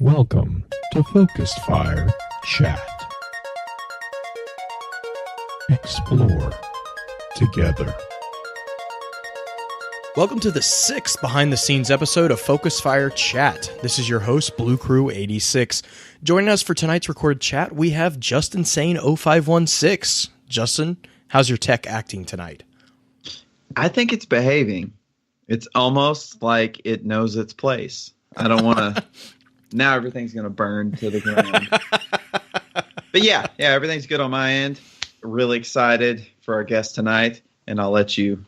Welcome to Focused Fire Chat. Explore together. Welcome to the 6th behind-the-scenes episode of Focus Fire Chat. This is your host, Blue Crew 86. Joining us for tonight's recorded chat, we have Justin Sane 0516. Justin, how's your tech acting tonight? I think it's behaving. It's almost like it knows its place. I don't want to... Now everything's going to burn to the ground. But yeah, everything's good on my end. Really excited for our guest tonight, and I'll let you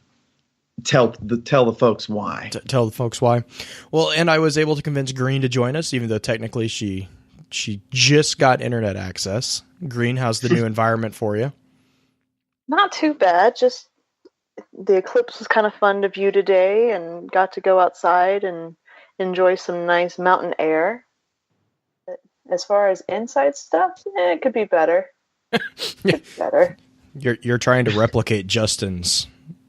tell the folks why. Tell the folks why. Well, and I was able to convince Green to join us, even though technically she just got internet access. Green, how's the new environment for you? Not too bad. Just the eclipse was kind of fun to view today, and got to go outside and enjoy some nice mountain air. As far as inside stuff, it could be better. You're trying to replicate Justin's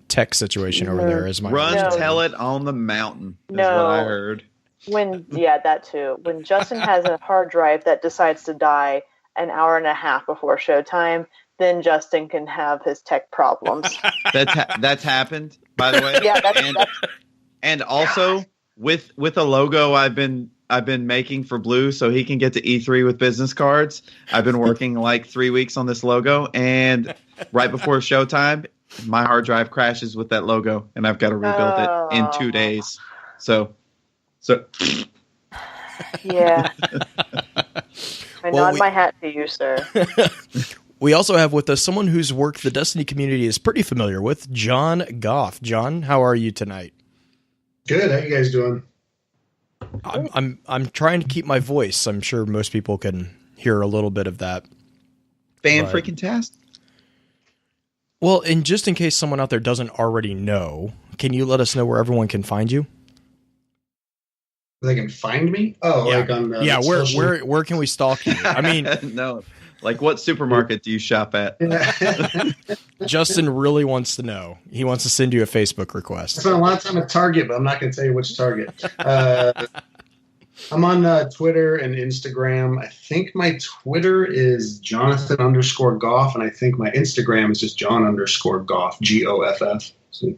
tech situation over there, is my tell it on the mountain, is what I heard. That too. When Justin has a hard drive that decides to die an hour and a half before showtime, then Justin can have his tech problems. That's happened, by the way. Yeah, and also with a logo I've been making for Blue so he can get to E3 with business cards. I've been working like 3 weeks on this logo, and right before showtime, my hard drive crashes with that logo, and I've got to rebuild it in 2 days. So yeah. I nod my hat to you, sir. We also have with us someone whose work the Destiny community is pretty familiar with, Jon Goff. Jon, how are you tonight? Good. How you guys doing? I'm trying to keep my voice. I'm sure most people can hear a little bit of that. Freaking test. Well, and just in case someone out there doesn't already know, can you let us know where everyone can find you? They can find me? Oh, yeah. Like on where can we stalk you? I mean, no. Like, what supermarket do you shop at? Justin really wants to know. He wants to send you a Facebook request. I spent a lot of time at Target, but I'm not going to tell you which Target. I'm on Twitter and Instagram. I think my Twitter is Jonathan_Goff, and I think my Instagram is just Jon_Goff, Goff. So you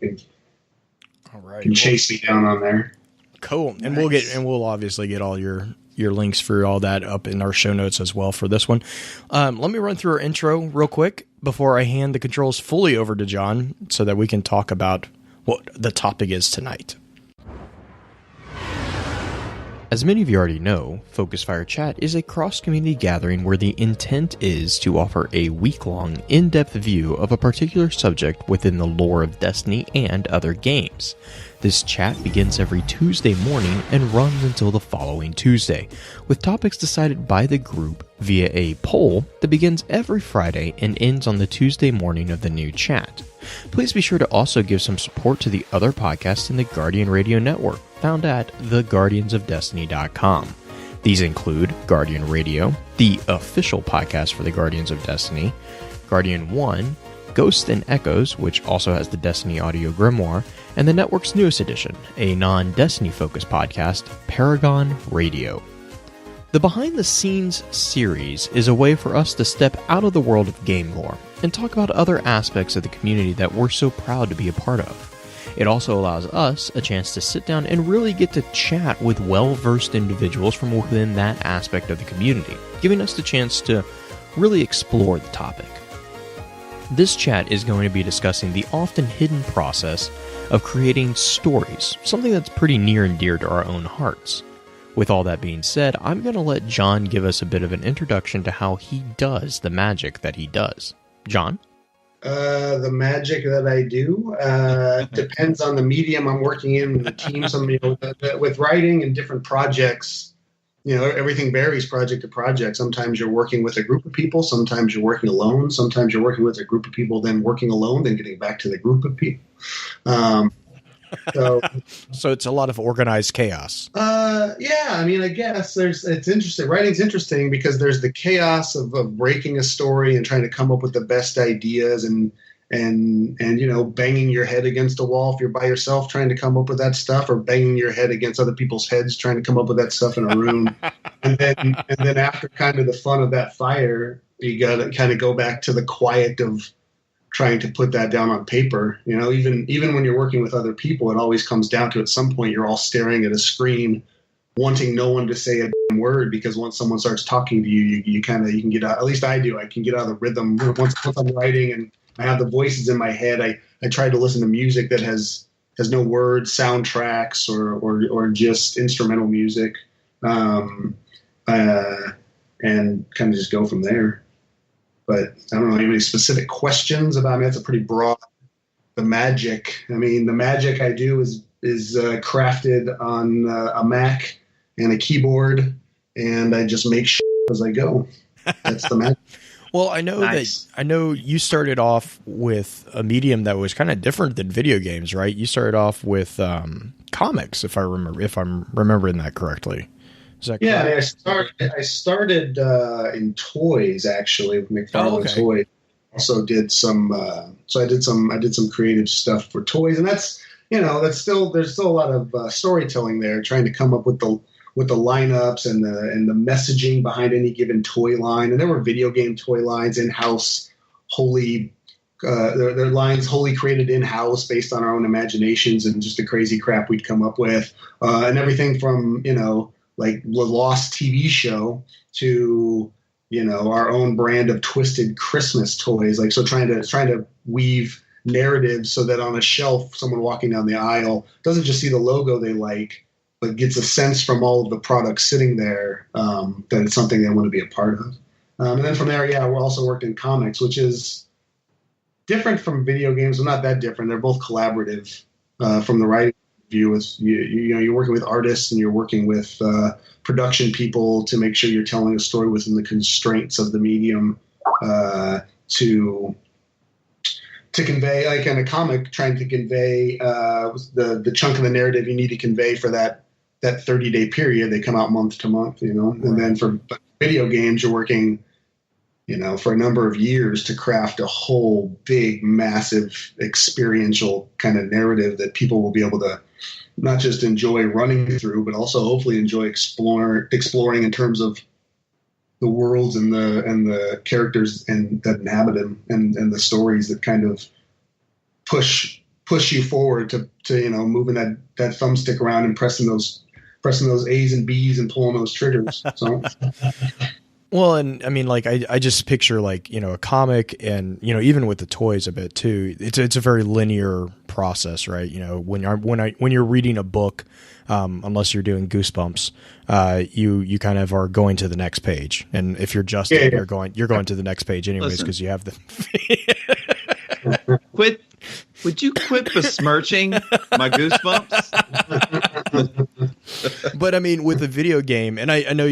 can chase me down on there. Cool. And nice. we'll obviously get all your links for all that up in our show notes as well for this one. Let me run through our intro real quick before I hand the controls fully over to Jon so that we can talk about what the topic is tonight. As many of you already know, Focus Fire Chat is a cross-community gathering where the intent is to offer a week-long, in-depth view of a particular subject within the lore of Destiny and other games. This chat begins every Tuesday morning and runs until the following Tuesday, with topics decided by the group via a poll that begins every Friday and ends on the Tuesday morning of the new chat. Please be sure to also give some support to the other podcasts in the Guardian Radio Network, found at theguardiansofdestiny.com. These include Guardian Radio, the official podcast for the Guardians of Destiny, Guardian 1, Ghosts and Echoes, which also has the Destiny Audio Grimoire, and the network's newest edition, a non-Destiny focused podcast, Paragon Radio. The Behind the Scenes series is a way for us to step out of the world of game lore and talk about other aspects of the community that we're so proud to be a part of. It also allows us a chance to sit down and really get to chat with well-versed individuals from within that aspect of the community, giving us the chance to really explore the topic. This chat is going to be discussing the often hidden process of creating stories, something that's pretty near and dear to our own hearts. With all that being said, I'm going to let Jon give us a bit of an introduction to how he does the magic that he does. Jon? The magic that I do depends on the medium I'm working in, the team. With writing and different projects, everything varies project to project. Sometimes you're working with a group of people. Sometimes you're working alone. Sometimes you're working with a group of people, then working alone, then getting back to the group of people. So it's a lot of organized chaos. I guess it's interesting. Writing's interesting because there's the chaos of breaking a story and trying to come up with the best ideas and and banging your head against a wall if you're by yourself trying to come up with that stuff, or banging your head against other people's heads trying to come up with that stuff in a room. and then after kind of the fun of that fire, you got to kind of go back to the quiet of trying to put that down on paper. Even when you're working with other people, it always comes down to, at some point, you're all staring at a screen, wanting no one to say a damn word, because once someone starts talking to you, you can get out. At least I do. I can get out of the rhythm once I'm writing and I have the voices in my head. I try to listen to music that has no words, soundtracks, or just instrumental music, and kind of just go from there. But I don't know, any specific questions about, I mean, that's a pretty broad, the magic. I mean, the magic I do is crafted on a Mac and a keyboard, and I just make shit as I go. That's the magic. Well, I know I know you started off with a medium that was kind of different than video games, right? You started off with comics, if I'm remembering that correctly. Is that correct? Yeah, I started in toys, actually, with McFarlane Toys. Also did some I did some creative stuff for toys, and there's still a lot of storytelling there, trying to come up with the lineups and the messaging behind any given toy line. And there were video game toy lines in-house, they're lines wholly created in-house based on our own imaginations and just the crazy crap we'd come up with, and everything from like the Lost TV show to our own brand of twisted Christmas toys. Like, so trying to weave narratives so that on a shelf, someone walking down the aisle doesn't just see the logo they like, but gets a sense from all of the products sitting there that it's something they want to be a part of. And then from there, we also worked in comics, which is different from video games. Well, not that different. They're both collaborative from the writing view. You're working with artists and you're working with production people to make sure you're telling a story within the constraints of the medium to convey, like in a comic, trying to convey the chunk of the narrative you need to convey for that 30-day period. They come out month to month, and then for video games, you're working, for a number of years to craft a whole big, massive, experiential kind of narrative that people will be able to not just enjoy running through, but also hopefully enjoy exploring in terms of the worlds and the characters that inhabit them, and the stories that kind of push you forward to moving that thumbstick around and pressing those A's and B's and pulling those triggers. So. Well, and I mean, like, I just picture, like, a comic, and, even with the toys a bit too, it's a very linear process, right? When you're reading a book, unless you're doing Goosebumps, you kind of are going to the next page. And if you're Justin, you're going to the next page anyways, because you have the Would you quit besmirching my Goosebumps? But I mean, with a video game, and I know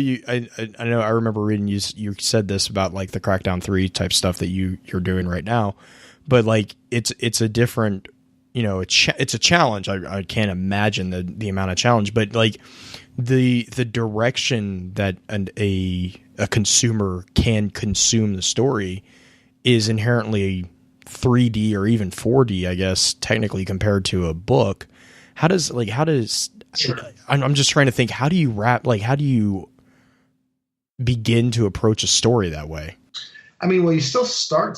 I remember reading you said this about, like, the Crackdown 3 type stuff that you're doing right now, but, like, it's a different, it's a challenge. I can't imagine the amount of challenge, but, like, the direction that a consumer can consume the story is inherently 3D or even 4D, I guess, technically, compared to a book. Sure. I'm just trying to think, how do you begin to approach a story that way? I mean, well, you still start,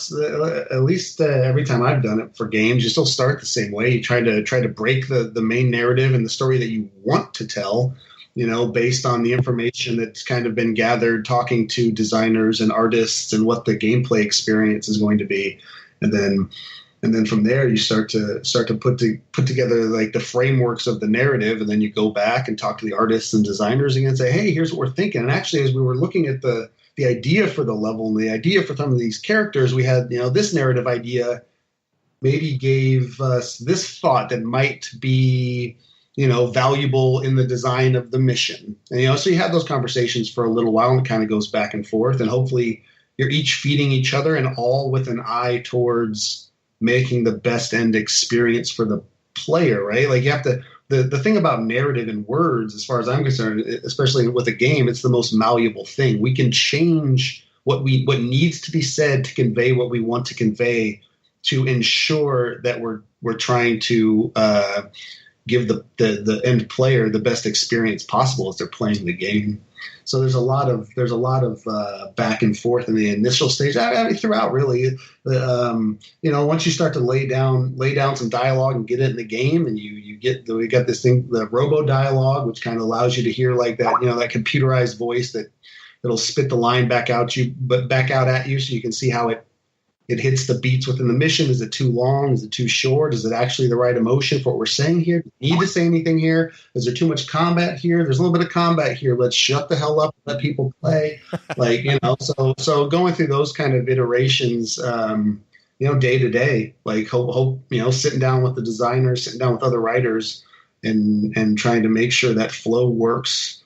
at least every time I've done it for games, you still start the same way. You try to break the main narrative and the story that you want to tell, based on the information that's kind of been gathered, talking to designers and artists and what the gameplay experience is going to be. And then from there, you start to put together, like, the frameworks of the narrative, and then you go back and talk to the artists and designers again and say, hey, here's what we're thinking. And actually, as we were looking at the idea for the level and the idea for some of these characters, we had, this narrative idea maybe gave us this thought that might be, valuable in the design of the mission. And, so you have those conversations for a little while, and it kind of goes back and forth, and hopefully you're each feeding each other, and all with an eye towards making the best end experience for the player, right? Like, you have to, the thing about narrative and words, as far as I'm concerned, especially with a game, it's the most malleable thing. We can change what needs to be said to convey what we want to convey to ensure that we're trying to give the end player the best experience possible as they're playing the game. So there's a lot of back and forth in the initial stage. I mean, throughout, really. Once you start to lay down some dialogue and get it in the game, and we got this thing, the robo dialogue, which kind of allows you to hear like that, that computerized voice that'll spit the line back out at you, so you can see how it hits the beats within the mission. Is it too long? Is it too short? Is it actually the right emotion for what we're saying here? Do we need to say anything here? Is there too much combat here? There's a little bit of combat here. Let's shut the hell up and let people play. So going through those kind of iterations, day to day, sitting down with the designers, sitting down with other writers and trying to make sure that flow works.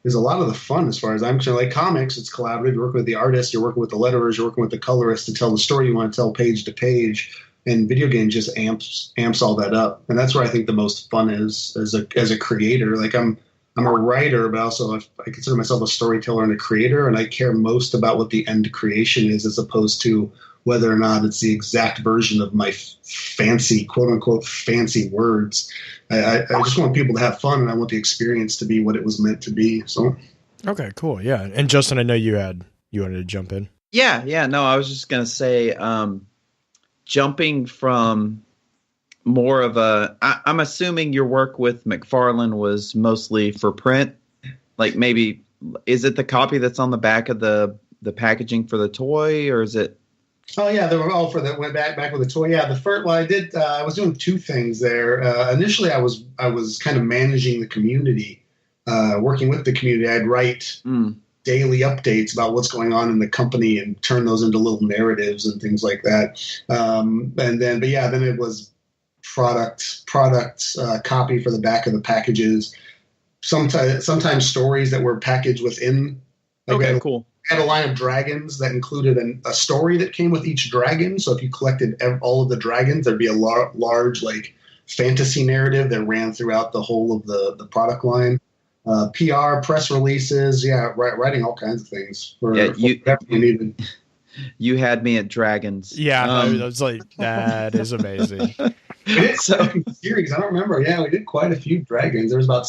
Is a lot of the fun as far as I'm concerned. Like comics, it's collaborative. You're working with the artist, you're working with the letterers, you're working with the colorists to tell the story you want to tell page to page. And video game just amps all that up. And that's where I think the most fun is as a creator. Like I'm a writer, but also I consider myself a storyteller and a creator, and I care most about what the end creation is as opposed to whether or not it's the exact version of my fancy, quote unquote, fancy words. I just want people to have fun, and I want the experience to be what it was meant to be. So, okay, cool, yeah. And Justin, I know you wanted to jump in. Yeah. No, I was just gonna say, jumping from more of I'm assuming your work with McFarlane was mostly for print. Like maybe is it the copy that's on the back of the packaging for the toy, or is it? Oh yeah, they were all for that. Went back with the toy. Yeah, the first. Well, I did. I was doing two things there. Initially, I was kind of managing the community, working with the community. I'd write daily updates about what's going on in the company and turn those into little narratives and things like that. Then it was product copy for the back of the packages. Sometimes stories that were packaged within. Okay, cool. Had a line of dragons that included a story that came with each dragon. So if you collected all of the dragons, there'd be a large like fantasy narrative that ran throughout the whole of the product line. PR, press releases, writing all kinds of things for whatever you needed. You had me at dragons. Yeah, I was like, that is amazing. We did series. I don't remember. Yeah, we did quite a few dragons. There was about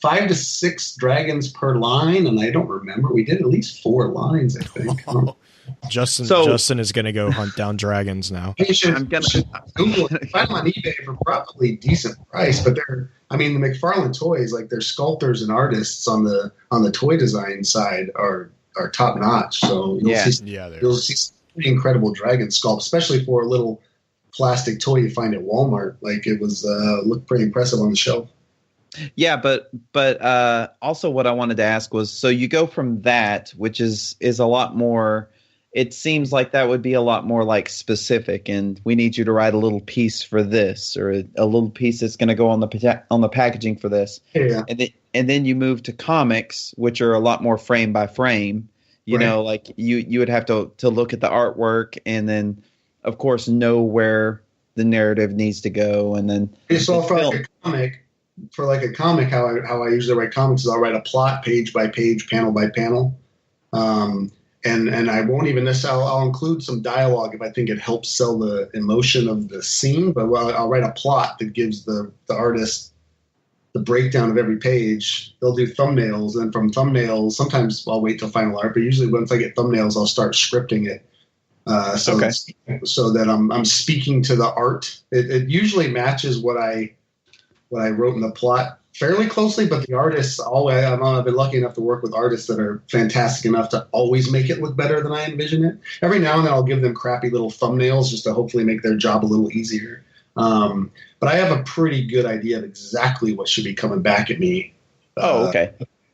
5 to 6 dragons per line, and I don't remember. We did at least 4 lines, I think. Justin is going to go hunt down dragons now. I'm going to Google it. Find them on eBay for probably decent price, but the McFarlane toys, like their sculptors and artists on the toy design side are top notch. So you'll see some pretty incredible dragon sculpt, especially for a little plastic toy you find at Walmart. Like it was looked pretty impressive on the shelf. Yeah, but also what I wanted to ask was, so you go from that, which is a lot more. It seems like that would be a lot more like specific, and we need you to write a little piece for this, or a little piece that's going to go on the packaging for this. Yeah. And then you move to comics, which are a lot more frame by frame. You know, like you would have to look at the artwork, and then of course know where the narrative needs to go, and then for a comic, how I usually write comics is I'll write a plot page by page, panel by panel, and I won't even necessarily. I'll include some dialogue if I think it helps sell the emotion of the scene. But I'll write a plot that gives the artist the breakdown of every page. They'll do thumbnails, and from thumbnails, sometimes I'll wait till final art. But usually, once I get thumbnails, I'll start scripting it. So that I'm speaking to the art. It usually matches what I wrote in the plot fairly closely, but the artists I've been lucky enough to work with artists that are fantastic enough to always make it look better than I envision it. Every now and then I'll give them crappy little thumbnails just to hopefully make their job a little easier. But I have a pretty good idea of exactly what should be coming back at me.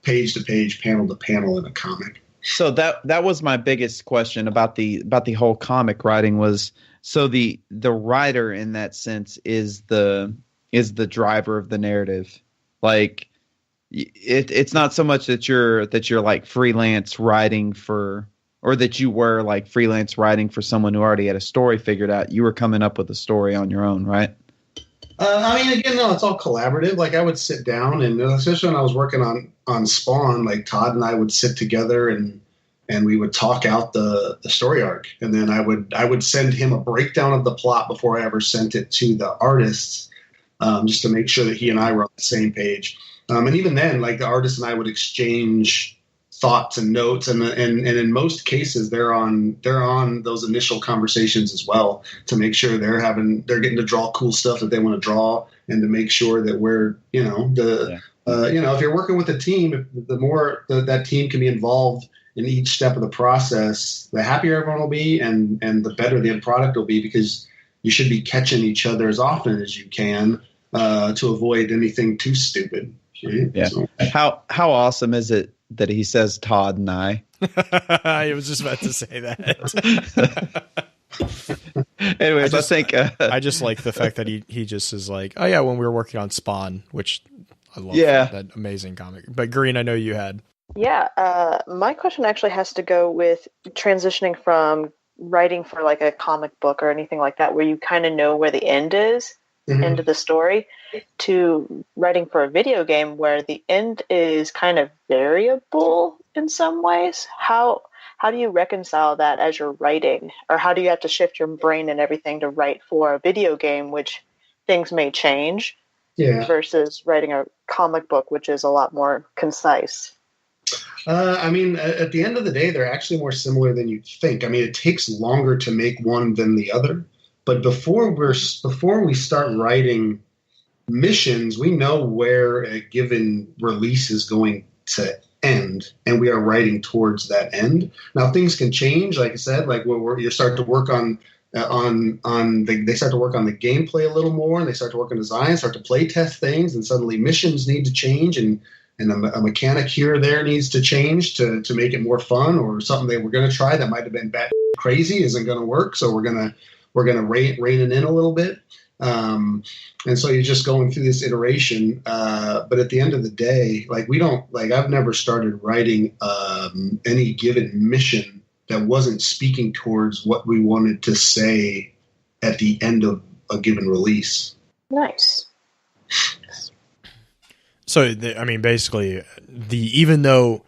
Page to page, panel to panel in a comic. So that was my biggest question about the whole comic writing was, so the writer in that sense is the driver of the narrative. Like it's not so much that you're like freelance writing for, or that you were like freelance writing for someone who already had a story figured out. You were coming up with a story on your own, right? Again, no, it's all collaborative. Like I would sit down, and especially when I was working on Spawn, like Todd and I would sit together and and we would talk out the story arc. And then I would send him a breakdown of the plot before I ever sent it to the artists, just to make sure that he and I were on the same page. And even then, like, the artist and I would exchange thoughts and notes, and in most cases they're on those initial conversations as well, to make sure they're getting to draw cool stuff that they want to draw, and to make sure that we're, if you're working with a team, the more that team can be involved in each step of the process, the happier everyone will be, and the better the end product will be, because you should be catching each other as often as you can, to avoid anything too stupid. Right? Yeah. So. How awesome is it that he says Todd and I? I was just about to say that. Anyways, I think I just like the fact that he just is like, oh yeah, when we were working on Spawn, which I love that amazing comic. But Green, I know you had. Yeah, my question actually has to go with transitioning from writing for like a comic book or anything like that, where you kind of know where the end is, end of the story, to writing for a video game where the end is kind of variable in some ways. How do you reconcile that as you're writing, or how do you have to shift your brain and everything to write for a video game, which things may change, versus writing a comic book, which is a lot more concise? I mean, at the end of the day, they're actually more similar than you'd think. I mean, it takes longer to make one than the other. But before we start writing missions, we know where a given release is going to end, and we are writing towards that end. Now, things can change, like I said, like you start to work they start to work on the gameplay a little more, and they start to work on design, start to play test things, and suddenly missions need to change, and a mechanic here or there needs to change to make it more fun, or something they were going to try that might have been bad crazy isn't going to work, so we're going to rein it in a little bit. And so you're just going through this iteration. But at the end of the day, I've never started writing any given mission that wasn't speaking towards what we wanted to say at the end of a given release. Nice. So, basically, even though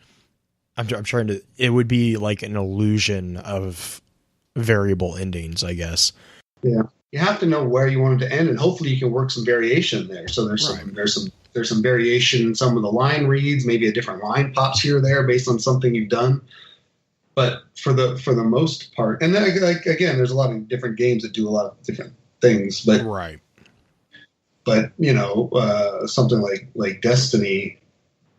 I'm trying to, it would be like an illusion of variable endings, I guess. Yeah, you have to know where you want it to end, and hopefully you can work some variation there. So there's some variation in some of the line reads, maybe a different line pops here or there based on something you've done. But for the most part, and then again, there's a lot of different games that do a lot of different things. But right. But something like Destiny,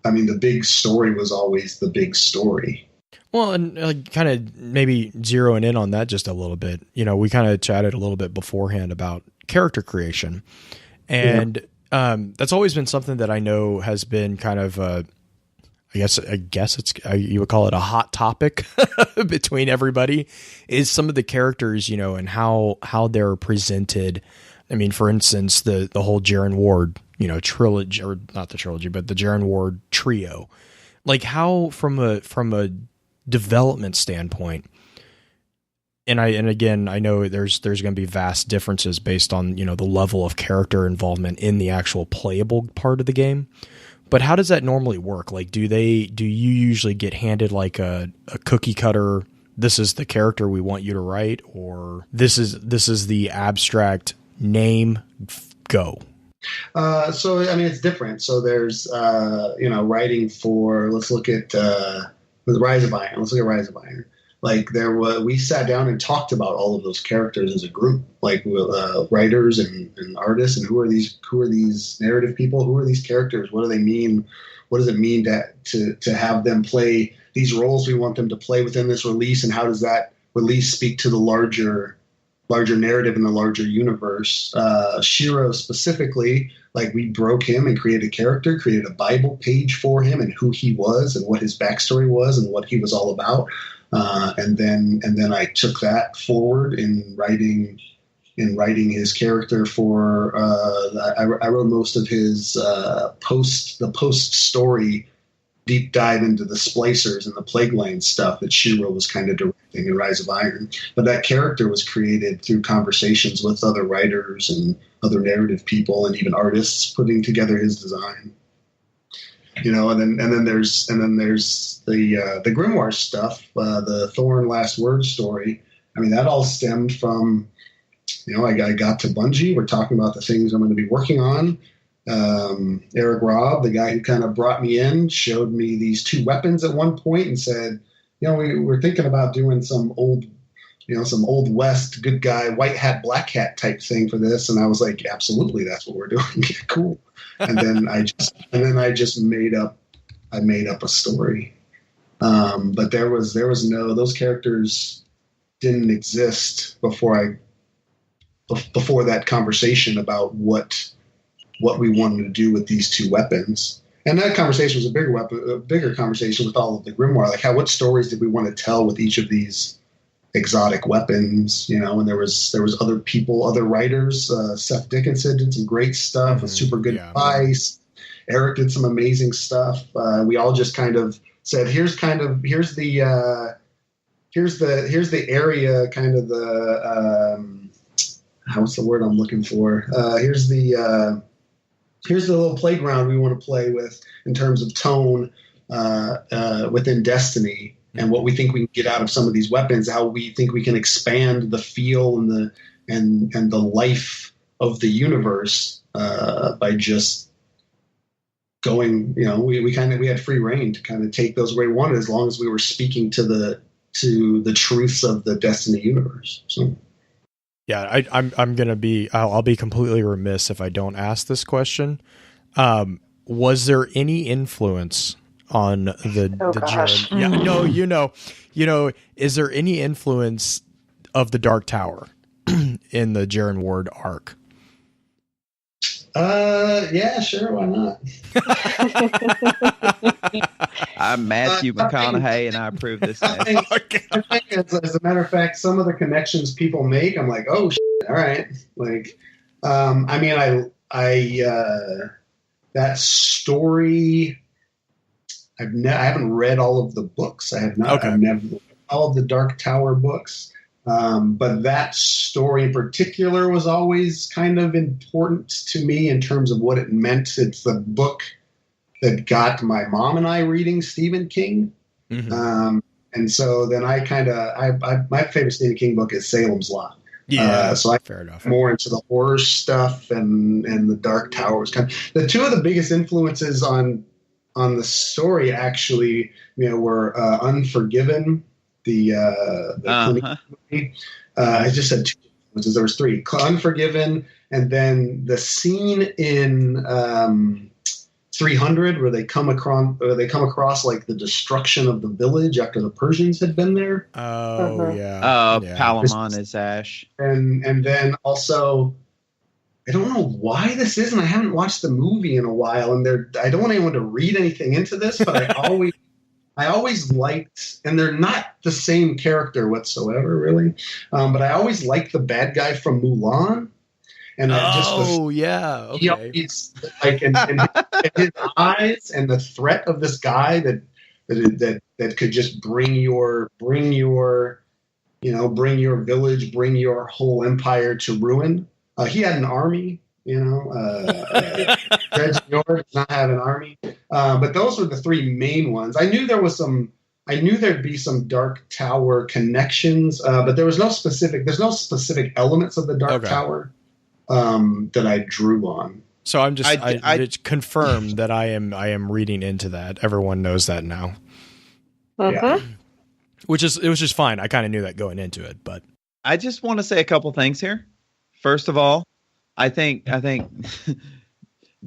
I mean, the big story was always the big story. Well, and kind of maybe zeroing in on that just a little bit, we kind of chatted a little bit beforehand about character creation. And that's always been something that I know has been kind of, I guess it's, you would call it a hot topic between everybody, is some of the characters, and how they're presented. I mean, for instance, the whole Jaren Ward, trilogy, or not the trilogy, but the Jaren Ward trio, like how from a development standpoint, and again, I know there's going to be vast differences based on, the level of character involvement in the actual playable part of the game. But how does that normally work? Like, do you usually get handed like a cookie cutter, this is the character we want you to write, or this is the abstract name, go? So, I mean, it's different. So there's, writing for, let's look at Rise of Iron. Let's look at Rise of Iron. Like we sat down and talked about all of those characters as a group, like writers and artists, and who are these narrative people? Who are these characters? What do they mean? What does it mean to have them play these roles we want them to play within this release? And how does that release speak to the larger narrative in the larger universe? Shiro specifically, like we broke him and created a character, created a Bible page for him and who he was and what his backstory was and what he was all about. And then I took that forward in writing his character for, I wrote most of his post story deep dive into the splicers and the plague land stuff that Shiro was kind of directing in Rise of Iron. But that character was created through conversations with other writers and other narrative people and even artists putting together his design. and then there's the grimoire stuff, the Thorn Last Word story. I mean, that all stemmed from, I got to Bungie. We're talking about the things I'm going to be working on. Eric Robb, the guy who kind of brought me in, showed me these two weapons at one point and said, we're thinking about doing some old West good guy, white hat, black hat type thing for this. And I was like, absolutely, that's what we're doing. Cool. And then I just made up a story. But there was no, those characters didn't exist before that conversation about what we wanted to do with these two weapons. And that conversation was a bigger conversation with all of the grimoire. Like, what stories did we want to tell with each of these exotic weapons? And there was other people, other writers. Seth Dickinson did some great stuff with super good advice. Eric did some amazing stuff. We all just kind of said, here's the area, kind of the what's the word I'm looking for? Here's the little playground we want to play with in terms of tone within Destiny, and what we think we can get out of some of these weapons, how we think we can expand the feel and the life of the universe by just going. We had free reign to kind of take those where we wanted, as long as we were speaking to the truths of the Destiny universe. So. Yeah, I'll be completely remiss if I don't ask this question. Was there any influence on the gosh. Jaren? Yeah, is there any influence of the Dark Tower in the Jaren Ward arc? Yeah, sure, why not? I'm Matthew McConaughey, and I approve this. I think as a matter of fact, some of the connections people make, I'm like, oh, shit, all right. Like, that story, I haven't read all of the books. I have not. Okay. I've never read all of the Dark Tower books. But that story in particular was always kind of important to me in terms of what it meant. It's the book that got my mom and I reading Stephen King. Mm-hmm. And so then my favorite Stephen King book is Salem's Lot. Yeah, so fair enough. More into the horror stuff and the Dark Tower was kind of the two of the biggest influences on the story. Actually, were Unforgiven, the movie. I just said two influences. There was three: Unforgiven, and then the scene in 300 where they come across like the destruction of the village after the Persians had been there. Oh yeah. Palamon is Ash. And then also, I don't know why this is, and I haven't watched the movie in a while, and I don't want anyone to read anything into this, but I always liked, and they're not the same character whatsoever, really, but I always liked the bad guy from Mulan. And okay. He's like, and his eyes and the threat of this guy that could just bring your village, bring your whole empire to ruin. He had an army, Dredge Yor does not have an army. But those were the three main ones. I knew there'd be some Dark Tower connections, but there's no specific elements of the Dark Tower that I drew on. So I'm just I confirm that I am reading into that. Everyone knows that now. Yeah. It was just fine. I kind of knew that going into it, but I just want to say a couple things here. First of all, I think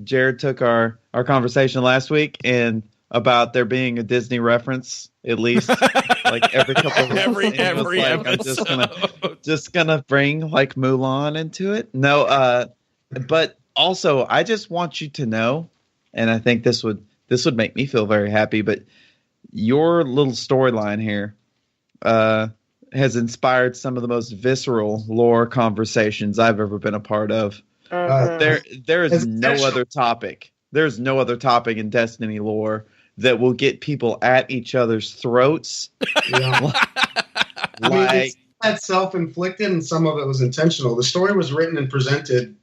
Jared took our conversation last week and about there being a Disney reference at least like every couple of every episode. I'm just gonna bring like Mulan into it. No, but also I just want you to know, and I think this would make me feel very happy, but your little storyline here has inspired some of the most visceral lore conversations I've ever been a part of. There is no other topic. There's no other topic in Destiny lore that will get people at each other's throats. Yeah. That's self-inflicted, and some of it was intentional. The story was written and presented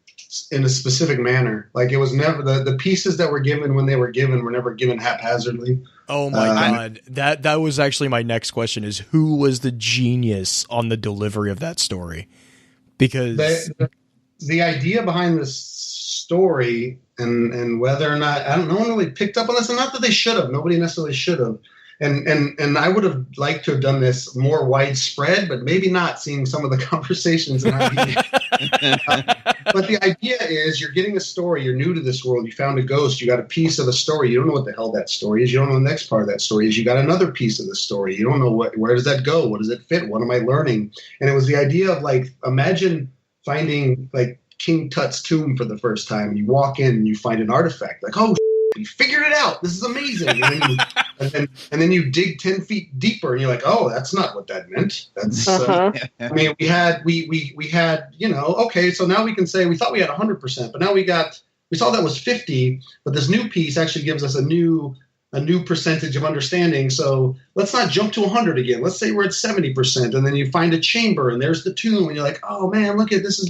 in a specific manner. Like it was never the pieces that were given when they were never given haphazardly. Oh my God. That was actually my next question, is who was the genius on the delivery of that story? Because the idea behind this story and whether or not, no one really picked up on this, and not that they should have. Nobody necessarily should have. And I would have liked to have done this more widespread, but maybe not, seeing some of the conversations. But the idea is you're getting a story. You're new to this world. You found a ghost. You got a piece of a story. You don't know what the hell that story is. You don't know the next part of that story is. You got another piece of the story. You don't know where does that go? What does it fit? What am I learning? And it was the idea of like, imagine finding like King Tut's tomb for the first time. You walk in and you find an artifact. Like, oh, you figured it out. This is amazing. And then you dig 10 feet deeper and you're like, oh, that's not what that meant. That's, I mean, we had, okay, so now we can say we thought we had 100%, but now we saw that was 50, but this new piece actually gives us a new percentage of understanding. So let's not jump to 100 again. Let's say we're at 70%, and then you find a chamber and there's the tomb and you're like, oh man, look at this.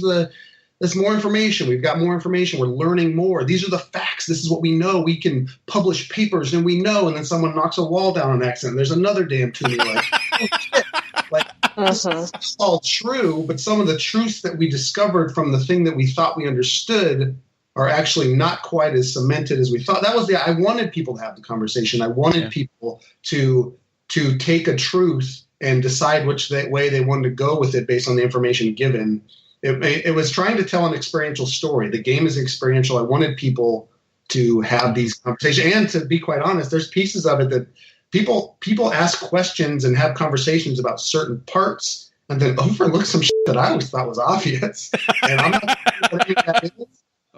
There's more information. We've got more information. We're learning more. These are the facts. This is what we know. We can publish papers and we know. And then someone knocks a wall down on accident. There's another damn tomb. Like, oh, shit. Like, this is all true, but some of the truths that we discovered from the thing that we thought we understood are actually not quite as cemented as we thought. I wanted people to have the conversation. I wanted people to take a truth and decide which way they wanted to go with it based on the information given. It was trying to tell an experiential story. The game is experiential. I wanted people to have these conversations. And to be quite honest, there's pieces of it that people ask questions and have conversations about certain parts and then overlook some shit that I always thought was obvious. And I'm not sure what that is.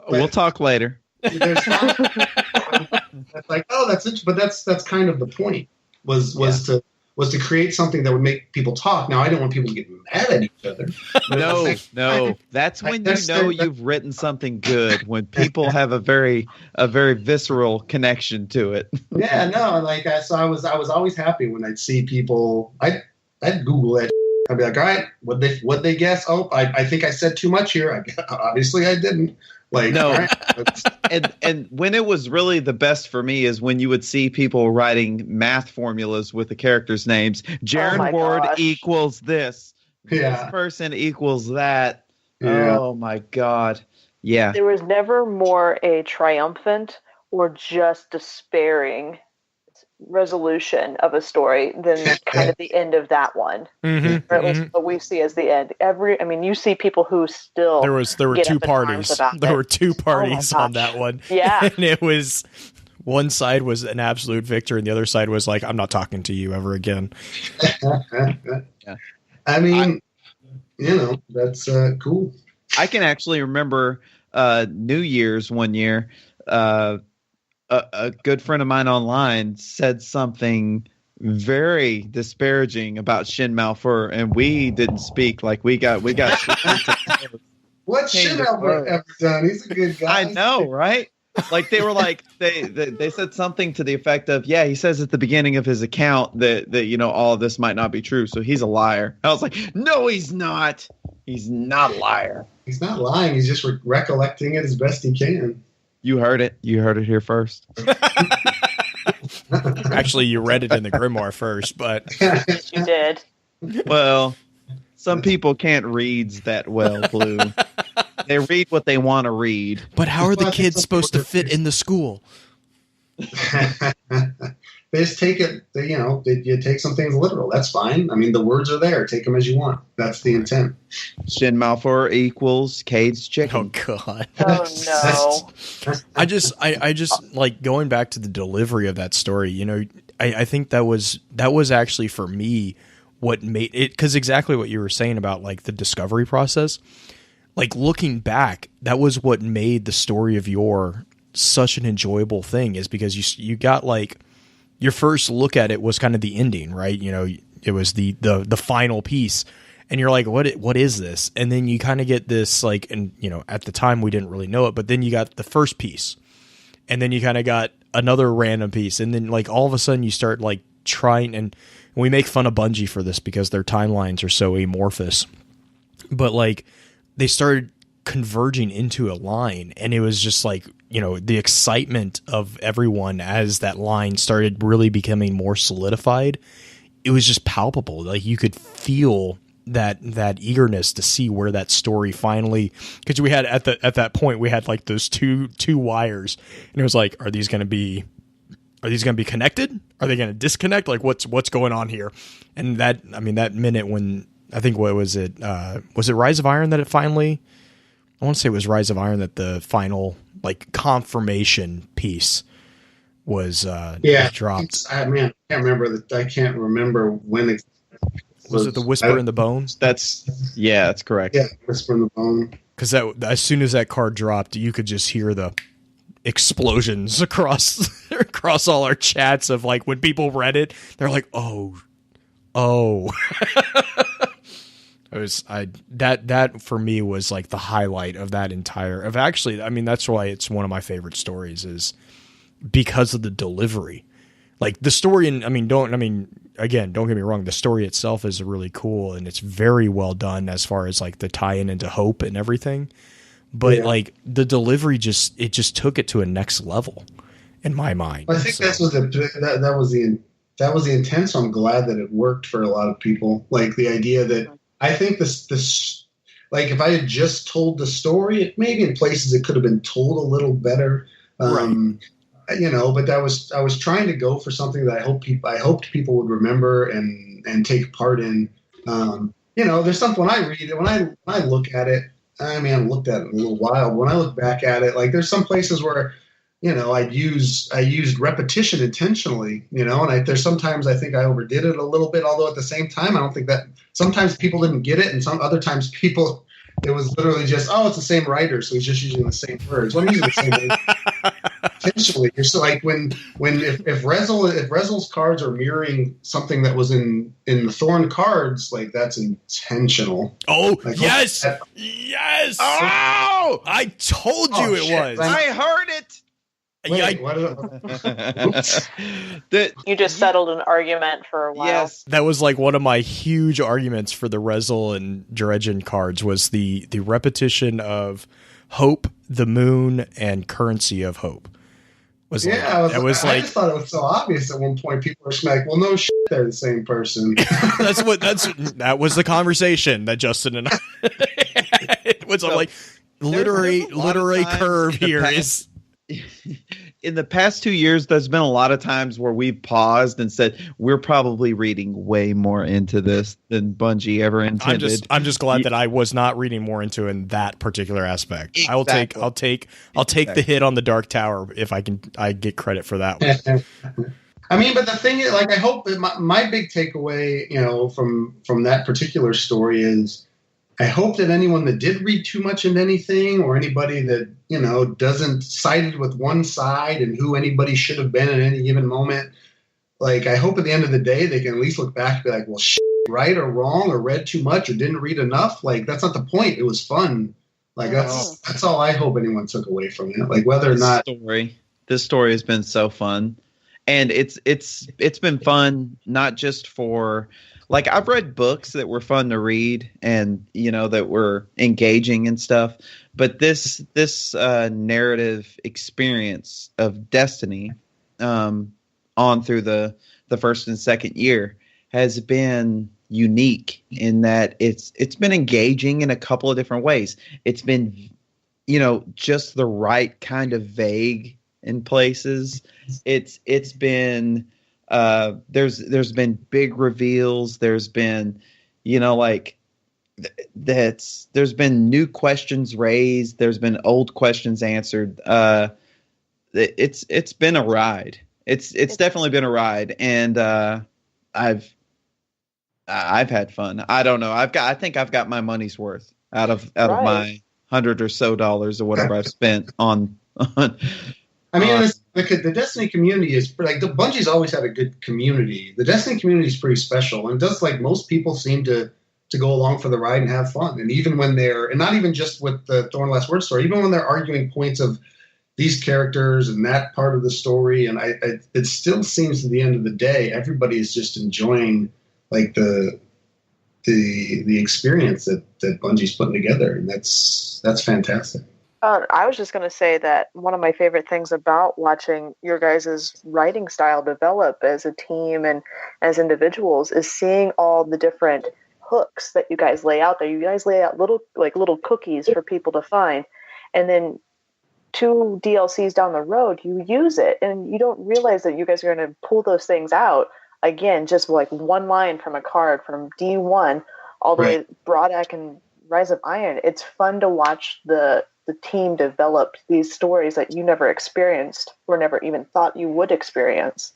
We'll talk later. There's that's like, oh, that's interesting. But that's kind of the point was to create something that would make people talk. Now, I didn't want people to get mad at each other. No. That's when you've written something good, when people have a very visceral connection to it. Yeah, no, so I was always happy when I'd see people. I'd Google that. I'd be like, all right, what'd they guess? Oh, I think I said too much here. Obviously, I didn't. Like, no, right, and when it was really the best for me is when you would see people writing math formulas with the characters' names. Jaren Ward equals this. Yeah. This person equals that. Yeah. Oh my God. Yeah. There was never more a triumphant or just despairing resolution of a story than kind of the end of that one, or at least what we see as the end. You see people who still there were two parties. There were two parties on that one. Yeah, and it was one side was an absolute victor, and the other side was like, I'm not talking to you ever again. I mean, that's cool. I can actually remember New Year's one year. A good friend of mine online said something very disparaging about Shin Malfur, and we didn't speak. Like we got. What's Shin Malfur ever done? He's a good guy. I know, right? Like they were like they said something to the effect of, yeah, he says at the beginning of his account that all of this might not be true, so he's a liar. I was like, no, he's not. He's not a liar. He's not lying. He's just recollecting it as best he can. You heard it. You heard it here first. Actually, you read it in the grimoire first, but you did. Well, some people can't read that well, Blue. They read what they want to read. But how are the kids supposed to fit in the school? They just take it, you take some things literal. That's fine. I mean, the words are there. Take them as you want. That's the intent. Shin Malfour equals Cade's chicken. Oh, God. Oh, no. I just like going back to the delivery of that story, I think that was actually for me what made it, because exactly what you were saying about like the discovery process, like looking back, that was what made the Story of Yor such an enjoyable thing, is because you got like your first look at it was kind of the ending, right? It was the final piece, and you're like, what is this? And then you kind of get this like, and at the time we didn't really know it, but then you got the first piece, and then you kind of got another random piece, and then like all of a sudden you start like trying, and we make fun of Bungie for this because their timelines are so amorphous, but like they started converging into a line, and it was just like, you know, the excitement of everyone as that line started really becoming more solidified. It was just palpable. Like you could feel that eagerness to see where that story finally, because we had at that point we had like those two wires, and it was like, are these going to be connected? Are they going to disconnect? Like what's going on here? And that minute when, I think, what was it Rise of Iron that it finally, I want to say it was Rise of Iron that the final like confirmation piece was dropped. I can't remember when it was it the Whisper in the Bone? That's correct. Yeah, Whisper in the Bone. Because as soon as that card dropped, you could just hear the explosions across all our chats of like when people read it, they're like, oh. That for me was like the highlight of that entire that's why it's one of my favorite stories, is because of the delivery. Like the story, and don't get me wrong, the story itself is really cool and it's very well done as far as like the tie-in into hope and everything. But like the delivery just took it to a next level in my mind. I think that was the intent. So I'm glad that it worked for a lot of people. Like the idea that I think this like if I had just told the story, it maybe in places it could have been told a little better. Right. You know, but I was trying to go for something that I hoped people would remember and take part in. You know, there's something when I read it, when I look at it, I looked at it a little while. When I look back at it, like there's some places where, you know, I used repetition intentionally, you know, and there's sometimes I think I overdid it a little bit, although at the same time, I don't think that sometimes people didn't get it. And some other times it was literally just, it's the same writer. So he's just using the same words. Well, I'm using the same words intentionally. You're so like if Rezel's cards are mirroring something that was in the Thorn cards, like that's intentional. Oh, like, yes. Yes. Oh, I told you it was. I heard it. Wait, you just settled an argument for a while. Yes, that was like one of my huge arguments for the Rezel and Dredgen cards was the repetition of hope, the moon, and currency of hope. I just thought it was so obvious at one point. People were like, "Well, no shit, they're the same person." That was the conversation that Justin and I. It was like literary curve here is. In the past 2 years, there's been a lot of times where we've paused and said we're probably reading way more into this than Bungie ever intended. I'm just glad that I was not reading more into in that particular aspect. Exactly. I'll take the hit on the Dark Tower if I get credit for that one. But the thing is, like, I hope that my big takeaway, you know, from that particular story is, I hope that anyone that did read too much into anything, or anybody that, you know, doesn't sided with one side and who anybody should have been at any given moment, like, I hope at the end of the day they can at least look back and be like, well, right or wrong, or read too much or didn't read enough. Like, that's not the point. It was fun. Like, that's all I hope anyone took away from it. Like, whether or not this story has been so fun, and it's been fun not just for. Like, I've read books that were fun to read and, you know, that were engaging and stuff. But this narrative experience of Destiny on through the first and second year has been unique in that it's been engaging in a couple of different ways. It's been, you know, just the right kind of vague in places. It's been... there's been big reveals. There's been, you know, like there's been new questions raised. There's been old questions answered. It's been a ride. It's definitely been a ride, and I've had fun. I don't know. I think I've got my money's worth out of my $100 or so or whatever I've spent on. The Destiny community is like the Bungie's always had a good community. The Destiny community is pretty special, and does like most people seem to go along for the ride and have fun. And even when and not even just with the Thorn Last Word story, even when they're arguing points of these characters and that part of the story, and it still seems at the end of the day everybody is just enjoying like the the experience that Bungie's putting together, and that's fantastic. I was just going to say that one of my favorite things about watching your guys' writing style develop as a team and as individuals is seeing all the different hooks that you guys lay out there. You guys lay out little cookies for people to find, and then 2 DLCs down the road, you use it, and you don't realize that you guys are going to pull those things out again, just like one line from a card from D1 all the way to Brodak and Rise of Iron. It's fun to watch the team develop these stories that you never experienced or never even thought you would experience.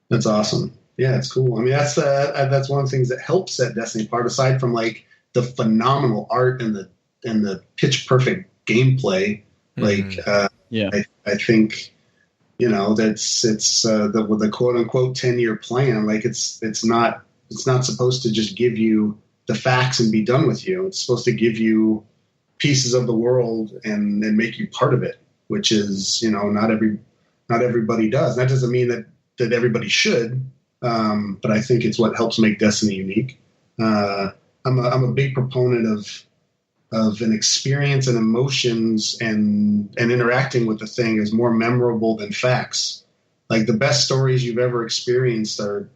That's awesome. Yeah, it's cool. I mean, that's one of the things that helps set Destiny apart, aside from like the phenomenal art and the pitch perfect gameplay. Like, I think, it's the quote unquote 10-year plan. Like it's not supposed to just give you the facts and be done with you. It's supposed to give you pieces of the world and make you part of it, which is, not everybody does. That doesn't mean that everybody should. But I think it's what helps make Destiny unique. I'm a big proponent of an experience and emotions and interacting with the thing is more memorable than facts. Like the best stories you've ever experienced are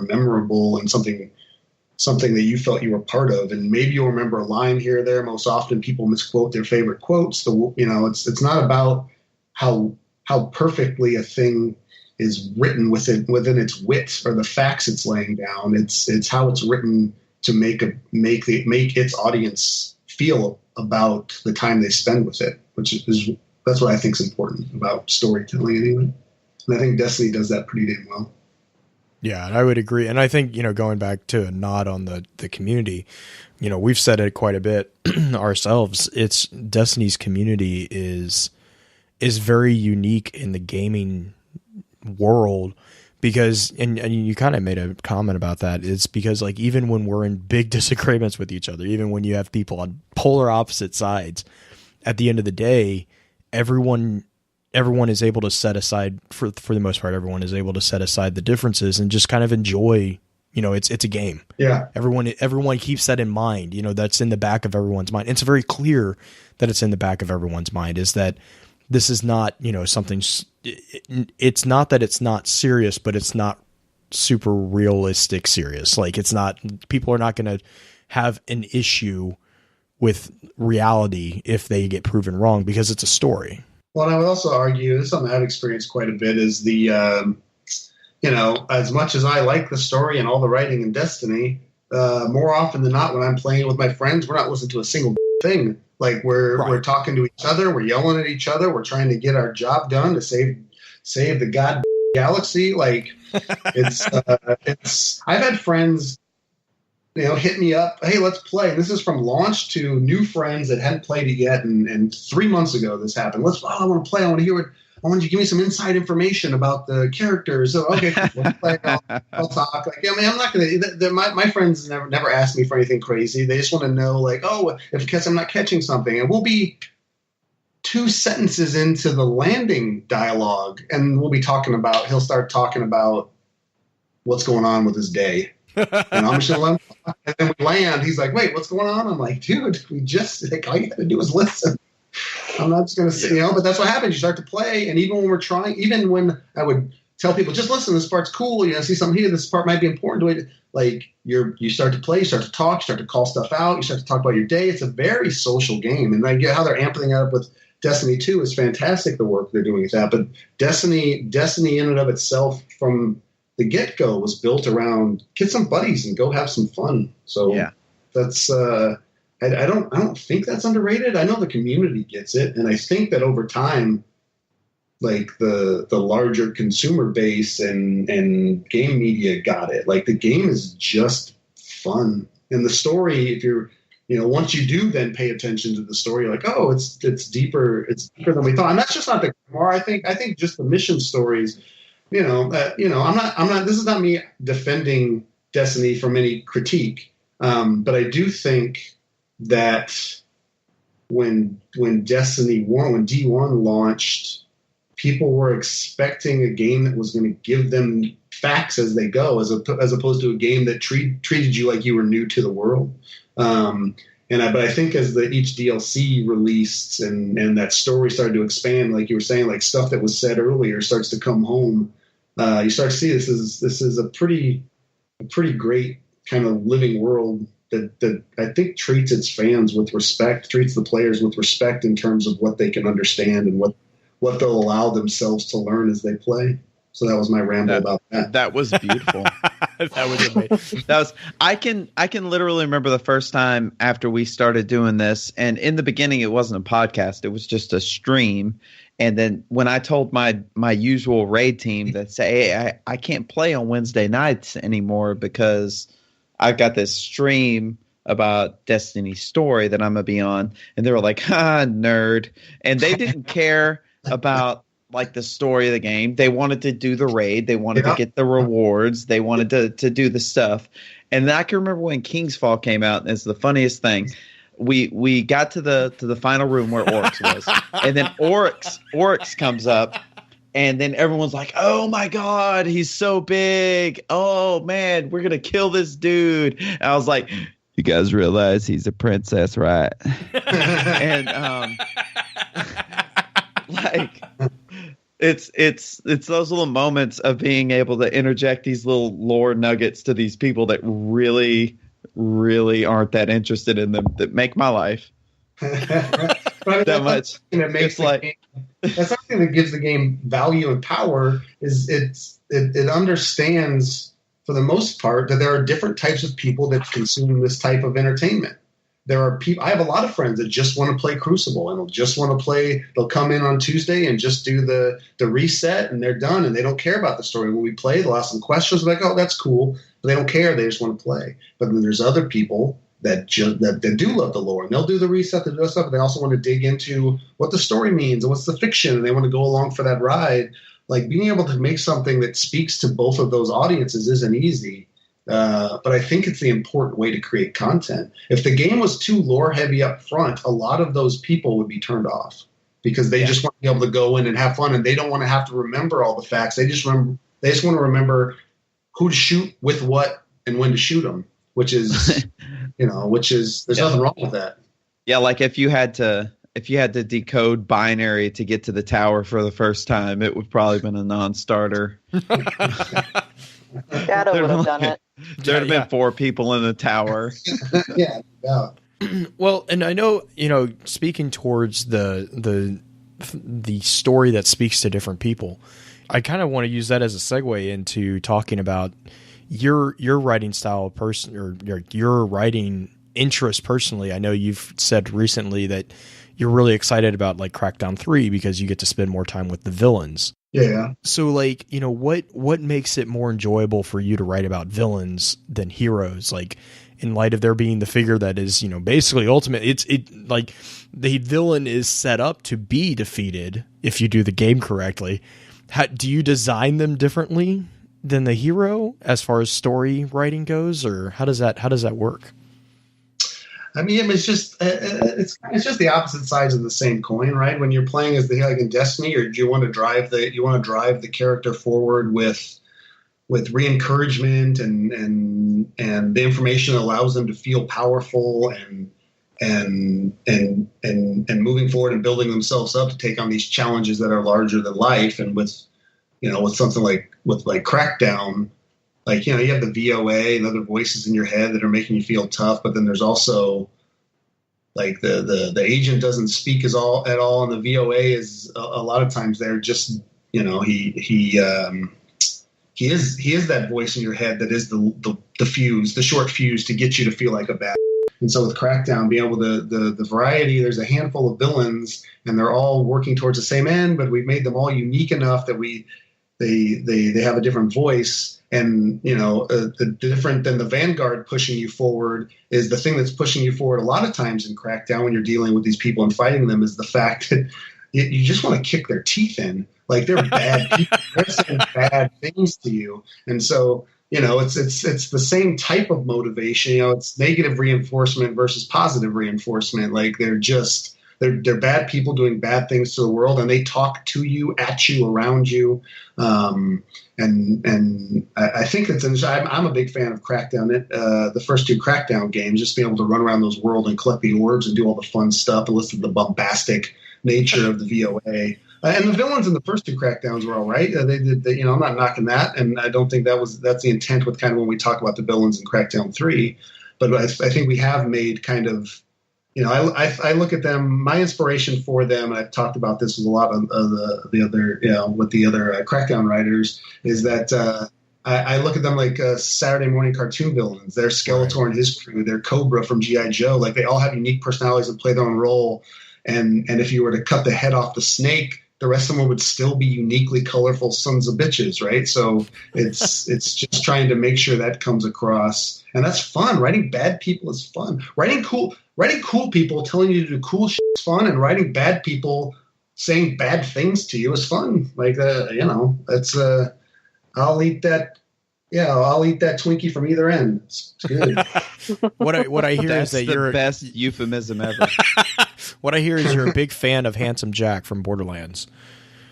memorable and something that you felt you were part of. And maybe you'll remember a line here or there. Most often people misquote their favorite quotes. It's not about how perfectly a thing is written within its wit or the facts it's laying down. It's how it's written to make its audience feel about the time they spend with it, that's what I think is important about storytelling anyway. And I think Destiny does that pretty damn well. Yeah, I would agree. And I think, going back to a nod on the community, we've said it quite a bit ourselves. It's Destiny's community is very unique in the gaming world because, and you kind of made a comment about that. It's because like, even when we're in big disagreements with each other, even when you have people on polar opposite sides, at the end of the day, everyone is able to set aside, for the most part, everyone is able to set aside the differences and just kind of enjoy, it's a game. Yeah. Everyone keeps that in mind, that's in the back of everyone's mind. It's very clear that it's in the back of everyone's mind is that this is not, something, it's not that it's not serious, but it's not super realistic serious. Like people are not going to have an issue with reality if they get proven wrong because it's a story. Well, and I would also argue, this is something I've experienced quite a bit, is the, as much as I like the story and all the writing in Destiny, more often than not, when I'm playing with my friends, we're not listening to a single thing. Like we're talking to each other, we're yelling at each other, we're trying to get our job done to save the god galaxy. Like it's I've had friends, hit me up, hey, let's play. This is from launch to new friends that hadn't played it yet, and 3 months ago this happened. I want to play. I want to hear it. I want you to give me some inside information about the characters. So, okay, let's play. I'll talk. Like, I'm not going to. My friends never ask me for anything crazy. They just want to know, like, because I'm not catching something, and we'll be 2 sentences into the landing dialogue, and we'll be talking about. He'll start talking about what's going on with his day. And I'm just going to let him, and then we land. He's like, wait, what's going on? I'm like, dude, all you got to do is listen. I'm not just going to say, but that's what happens. You start to play. And even when I would tell people, just listen, this part's cool. See something here. This part might be important to it. Like you start to play, you start to talk, you start to call stuff out. You start to talk about your day. It's a very social game. And I get how they're amping it up with Destiny 2 is fantastic. The work they're doing with that. But Destiny in and of itself from the get-go was built around get some buddies and go have some fun. So that's I don't think that's underrated. I know the community gets it, and I think that over time, like the larger consumer base and game media got it. Like the game is just fun, and the story, if you're once you do then pay attention to the story, you're like, oh, it's deeper than we thought. And that's just not the more. I think just the mission stories. I'm not. This is not me defending Destiny from any critique, but I do think that when Destiny 1, when D1 launched, people were expecting a game that was going to give them facts as they go, as opposed to a game that treated you like you were new to the world. But I think as each DLC released and that story started to expand, like you were saying, like stuff that was said earlier starts to come home. You start to see this is a pretty great kind of living world that I think treats its fans with respect, treats the players with respect in terms of what they can understand and what they'll allow themselves to learn as they play. So that was my ramble about that. That was beautiful. That was amazing. I can literally remember the first time after we started doing this, and in the beginning it wasn't a podcast, it was just a stream. And then when I told my usual raid team that say, hey, I can't play on Wednesday nights anymore because I've got this stream about Destiny's Story that I'm going to be on. And they were like, nerd. And they didn't care about like the story of the game. They wanted to do the raid. They wanted to get the rewards. They wanted to do the stuff. And I can remember when Kingsfall came out, and it's the funniest thing. We got to the final room where Oryx was. And then Oryx comes up. And then everyone's like, oh, my God, he's so big. Oh, man, we're going to kill this dude. And I was like, you guys realize he's a princess, right? And like it's those little moments of being able to interject these little lore nuggets to these people that really, really aren't that interested in them that make my life that much. It's like that's something that gives the game value and power. Is it understands for the most part that there are different types of people that consume this type of entertainment. There are people. I have a lot of friends that just want to play Crucible and just want to play. They'll come in on Tuesday and just do the reset and they're done and they don't care about the story. When we play, they'll ask some questions like, "Oh, that's cool," but they don't care. They just want to play. But then there's other people that do love the lore and they'll do the reset, they do stuff, but they also want to dig into what the story means and what's the fiction, and they want to go along for that ride. Like being able to make something that speaks to both of those audiences isn't easy. But I think it's the important way to create content. If the game was too lore heavy up front, a lot of those people would be turned off because they just want to be able to go in and have fun, and they don't want to have to remember all the facts. They just want to remember who to shoot with what and when to shoot them, which is, there's nothing wrong with that. Yeah, like if you had to decode binary to get to the tower for the first time, it would probably been a non-starter. Shadow would have done it. There'd have been 4 people in the tower. Yeah. Well, and I know, speaking towards the story that speaks to different people, I kind of want to use that as a segue into talking about your writing style or your writing interest personally. I know you've said recently that you're really excited about like Crackdown 3 because you get to spend more time with the villains. Yeah. So like, what makes it more enjoyable for you to write about villains than heroes? Like in light of there being the figure that is, basically ultimate, it like the villain is set up to be defeated if you do the game correctly. Do you design them differently than the hero as far as story writing goes, or how does that work? I mean, it's just the opposite sides of the same coin, right? When you're playing as like in Destiny, or do you want to drive the character forward with re-encouragement and the information that allows them to feel powerful and moving forward and building themselves up to take on these challenges that are larger than life. And with something like Crackdown, like, you have the VOA and other voices in your head that are making you feel tough, but then there's also like the agent doesn't speak at all, and the VOA is a lot of times they're just, he is that voice in your head that is the short fuse to get you to feel like a bad. And so with Crackdown, being able to the variety, there's a handful of villains and they're all working towards the same end, but we've made them all unique enough that they have a different voice. And, the different than the Vanguard pushing you forward is the thing that's pushing you forward a lot of times in Crackdown when you're dealing with these people and fighting them is the fact that you just want to kick their teeth in. Like they're bad people. They're saying bad things to you. And so, it's the same type of motivation. It's negative reinforcement versus positive reinforcement. Like they're just they're bad people doing bad things to the world, and they talk to you, at you, around you. And I think it's I'm a big fan of Crackdown. The first 2 Crackdown games, just being able to run around those worlds and collect the orbs and do all the fun stuff and listen to the bombastic nature of the VOA. And the villains in the first 2 Crackdowns were all right. They did, I'm not knocking that, and I don't think that's the intent with kind of when we talk about the villains in Crackdown 3. But I think we have made kind of, I look at them. My inspiration for them, and I've talked about this with a lot of the other, with the other Crackdown writers, is that I look at them like Saturday morning cartoon villains. They're Skeletor and his crew. They're Cobra from G.I. Joe. Like, they all have unique personalities and play their own role. And if you were to cut the head off the snake, the rest of them would still be uniquely colorful sons of bitches, right? So it's just trying to make sure that comes across, and that's fun. Writing bad people is fun. Writing cool people telling you to do cool shit is fun, and writing bad people saying bad things to you is fun. Like, that's I'll eat that. Yeah, I'll eat that Twinkie from either end. It's good. What I hear is that the you're best euphemism ever. What I hear is you're a big fan of Handsome Jack from Borderlands.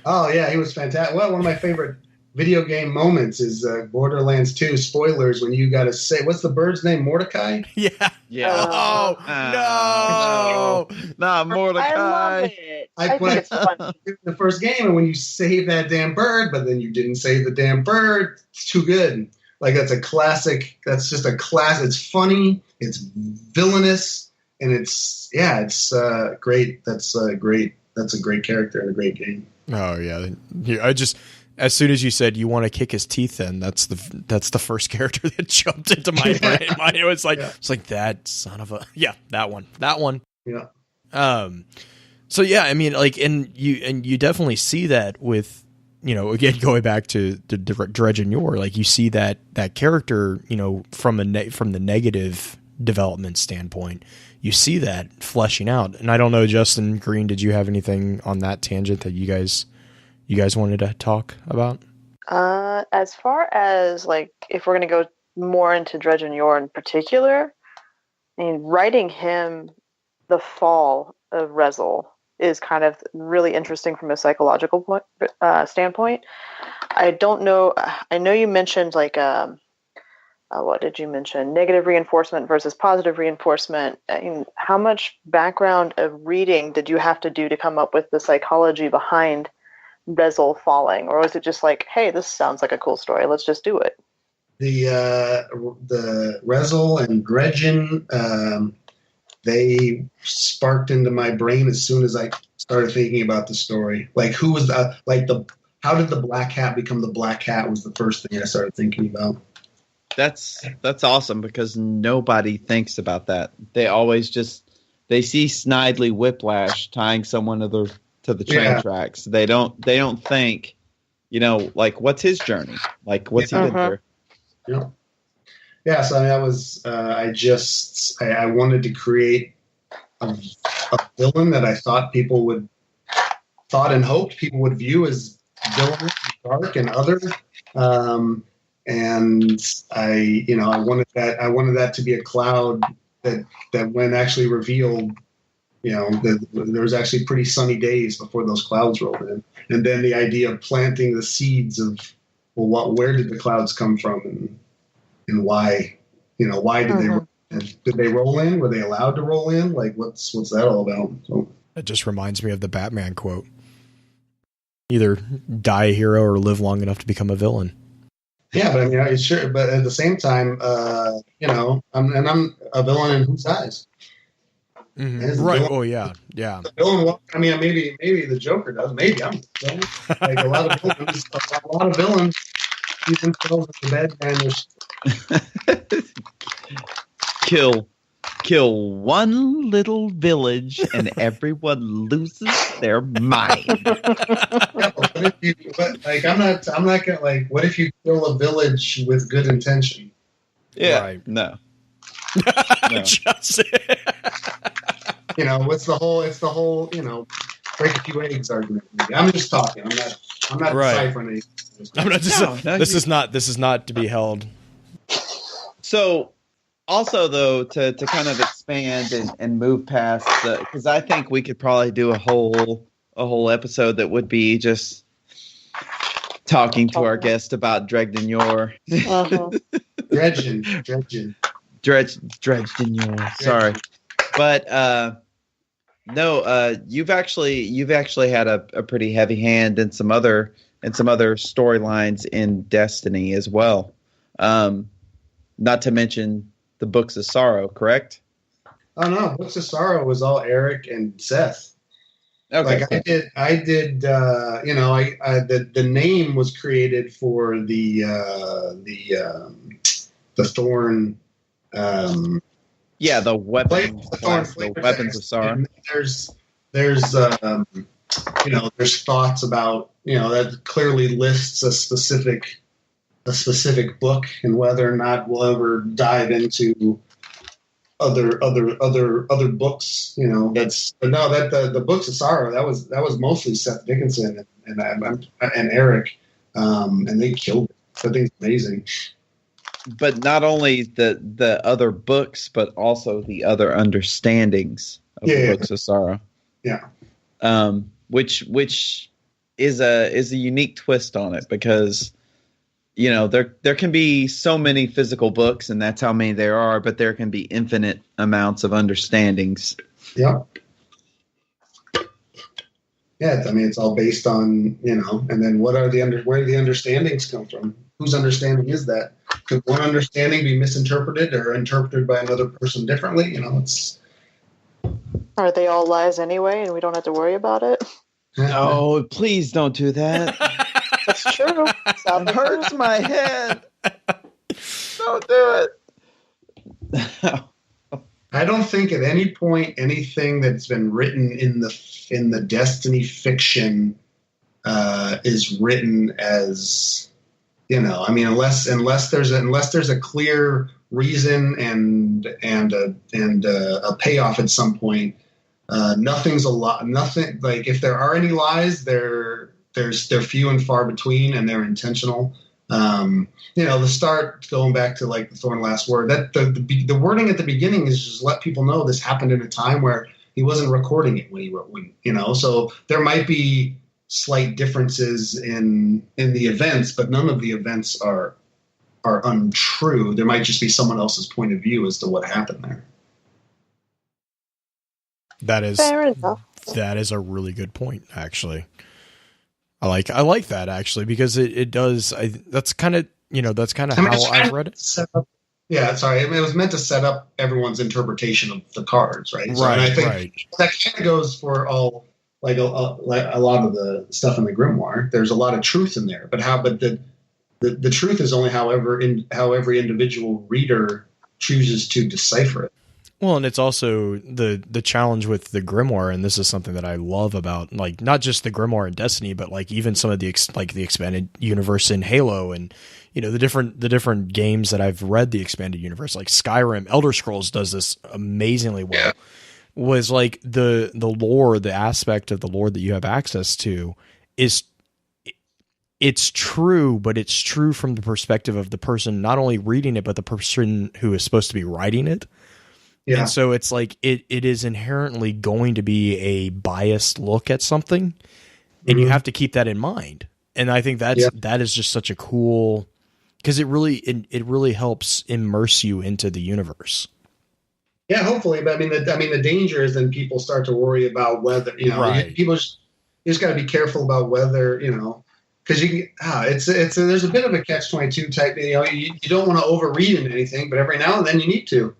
Oh yeah, he was fantastic. Well, one of my favorite video game moments is Borderlands 2 spoilers, when you got to say, what's the bird's name? Mordecai? Yeah. Yeah. No. Not Mordecai. I love it. I think it's fun. The first game, and when you save that damn bird, but then you didn't save the damn bird, it's too good. Like, that's a classic. That's just a class. It's funny. It's villainous, and it's great. That's great. That's a great character and a great game. Oh yeah. I just, as soon as you said you want to kick his teeth in, that's the first character that jumped into my brain. It was like, It's like, that son of a, that one. Yeah. So yeah, I mean, like, and you definitely see that with, again, going back to the Dredge and Yor, like, you see that character, from the negative development standpoint, you see that fleshing out. And I don't know, Justin Green, did you have anything on that tangent that you guys wanted to talk about? As far as, like, if we're going to go more into Dredge and Yor in particular, I mean, writing him the fall of Rezel is kind of really interesting from a psychological standpoint. I don't know. I know you mentioned, like, what did you mention? Negative reinforcement versus positive reinforcement. I mean, how much background of reading did you have to do to come up with the psychology behind Rezel falling? Or was it just like, hey, this sounds like a cool story, let's just do it? The Rezel and Dredgen, they sparked into my brain as soon as I started thinking about the story. Like, who was how did the Black Hat become the Black Hat was the first thing I started thinking about. That's awesome, because nobody thinks about that. They always they see Snidely Whiplash tying someone to the train tracks. They don't think, like, what's his journey? Like, what's he been through? Yeah. Yeah, so that was I wanted to create a villain that I thought and hoped people would view as villainous, dark, and other. And I wanted that to be a cloud that when actually revealed, there was actually pretty sunny days before those clouds rolled in. And then the idea of planting the seeds of, well, where did the clouds come from, and why, why did they roll in? Were they allowed to roll in? Like, what's that all about? So it just reminds me of the Batman quote: either die a hero or live long enough to become a villain. Yeah, but I mean, it's sure. But at the same time, I'm a villain in whose eyes? Mm-hmm. Right. Oh yeah. The villain. I mean, maybe the Joker does. Maybe I'm like a lot of villains. Keep themselves in the bed and kill one little village and everyone loses their mind. I'm not gonna, like, what if you kill a village with good intention? Yeah, right. No. Just it's the whole break a few eggs argument. I'm just talking. I'm not deciphering anything. I'm not just. This is not to be held. So, Also, though, to kind of expand and move past because I think we could probably do a whole episode that would be just talking to our guest about Dredged Yor. Dredged Yor. Sorry, but no, you've actually had a pretty heavy hand in some other storylines in Destiny as well. Not to mention the Books of Sorrow, correct? Oh no, Books of Sorrow was all Eric and Seth. Okay. Like I did. The name was created for the Thorn. The weapons of Sorrow. And there's thoughts about that clearly lists a specific book, and whether or not we'll ever dive into other books. The Books of Sorrow that was mostly Seth Dickinson and Eric, and they killed it. I think it's amazing. But not only the other books, but also the other understandings of the Books of Sorrow. Yeah. Which is a unique twist on it, because there can be so many physical books, and that's how many there are, but there can be infinite amounts of understandings. Yeah. Yeah, I mean, it's all based on, and then where do the understandings come from? Whose understanding is that? Could one understanding be misinterpreted or interpreted by another person differently? Are they all lies anyway, and we don't have to worry about it? Oh, please don't do that. That's true. It hurts my head. Don't do it. I don't think at any point anything that's been written in the Destiny fiction is written as unless there's a clear reason and a payoff at some point. Nothing like, if there are any lies, they're few and far between, and they're intentional. The start, going back to like the Thorn Last Word, that the wording at the beginning is just let people know this happened in a time where he wasn't recording it when he wrote, so there might be slight differences in the events, but none of the events are untrue. There might just be someone else's point of view as to what happened there. That is fair enough. That is a really good point, actually. I like that, actually, because it does. That's kind of how I've read it. Yeah, sorry. I mean, it was meant to set up everyone's interpretation of the cards, right? So, right. And I think that kind of goes for all, like a lot of the stuff in the Grimoire. There's a lot of truth in there, but the truth is only how every individual reader chooses to decipher it. Well, and it's also the challenge with the Grimoire, and this is something that I love about, like, not just the Grimoire in Destiny, but like even some of the expanded universe in Halo, and the different games that I've read the expanded universe, like Skyrim. Elder Scrolls does this amazingly well. Yeah. Was like the lore, the aspect of the lore that you have access to it's true, but it's true from the perspective of the person not only reading it, but the person who is supposed to be writing it. Yeah. And so it's like it is inherently going to be a biased look at something, and you have to keep that in mind. And I think that is just such a cool, because it really helps immerse you into the universe. Yeah, hopefully, but I mean the danger is then people start to worry about whether right. You just got to be careful about whether because there's a bit of a catch-22 type. You don't want to overread into anything, but every now and then you need to.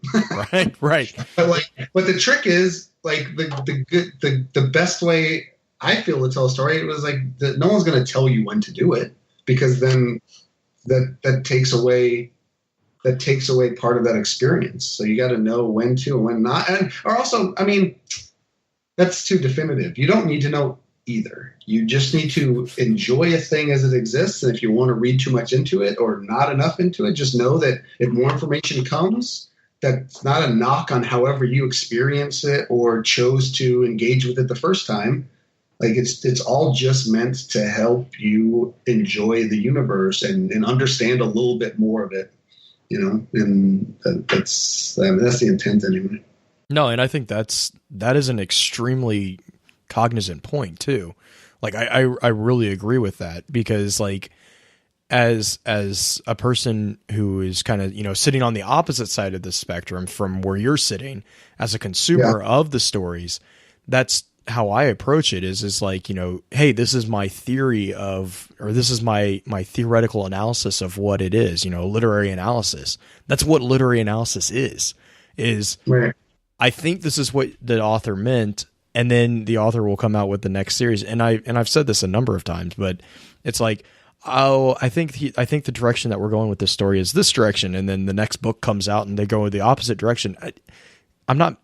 right. But the trick is like the best way I feel to tell a story. It was like no one's going to tell you when to do it, because then that takes away part of that experience. So you got to know when to and when not. Or also, I mean, that's too definitive. You don't need to know either. You just need to enjoy a thing as it exists. And if you want to read too much into it or not enough into it, just know that if more information comes, that's not a knock on however you experience it or chose to engage with it the first time. Like it's all just meant to help you enjoy the universe and understand a little bit more of it. and that's the intent anyway. No, and I think that is an extremely cognizant point too. Like I really agree with that, because like as a person who is kind of, sitting on the opposite side of the spectrum from where you're sitting as a consumer of the stories, that's how I approach it is like, hey, this is my theory of, or this is my theoretical analysis of what it is, literary analysis. That's what literary analysis is Right. I think this is what the author meant. And then the author will come out with the next series. And I've said this a number of times, but it's like, oh, I think the direction that we're going with this story is this direction. And then the next book comes out and they go in the opposite direction. I'm not,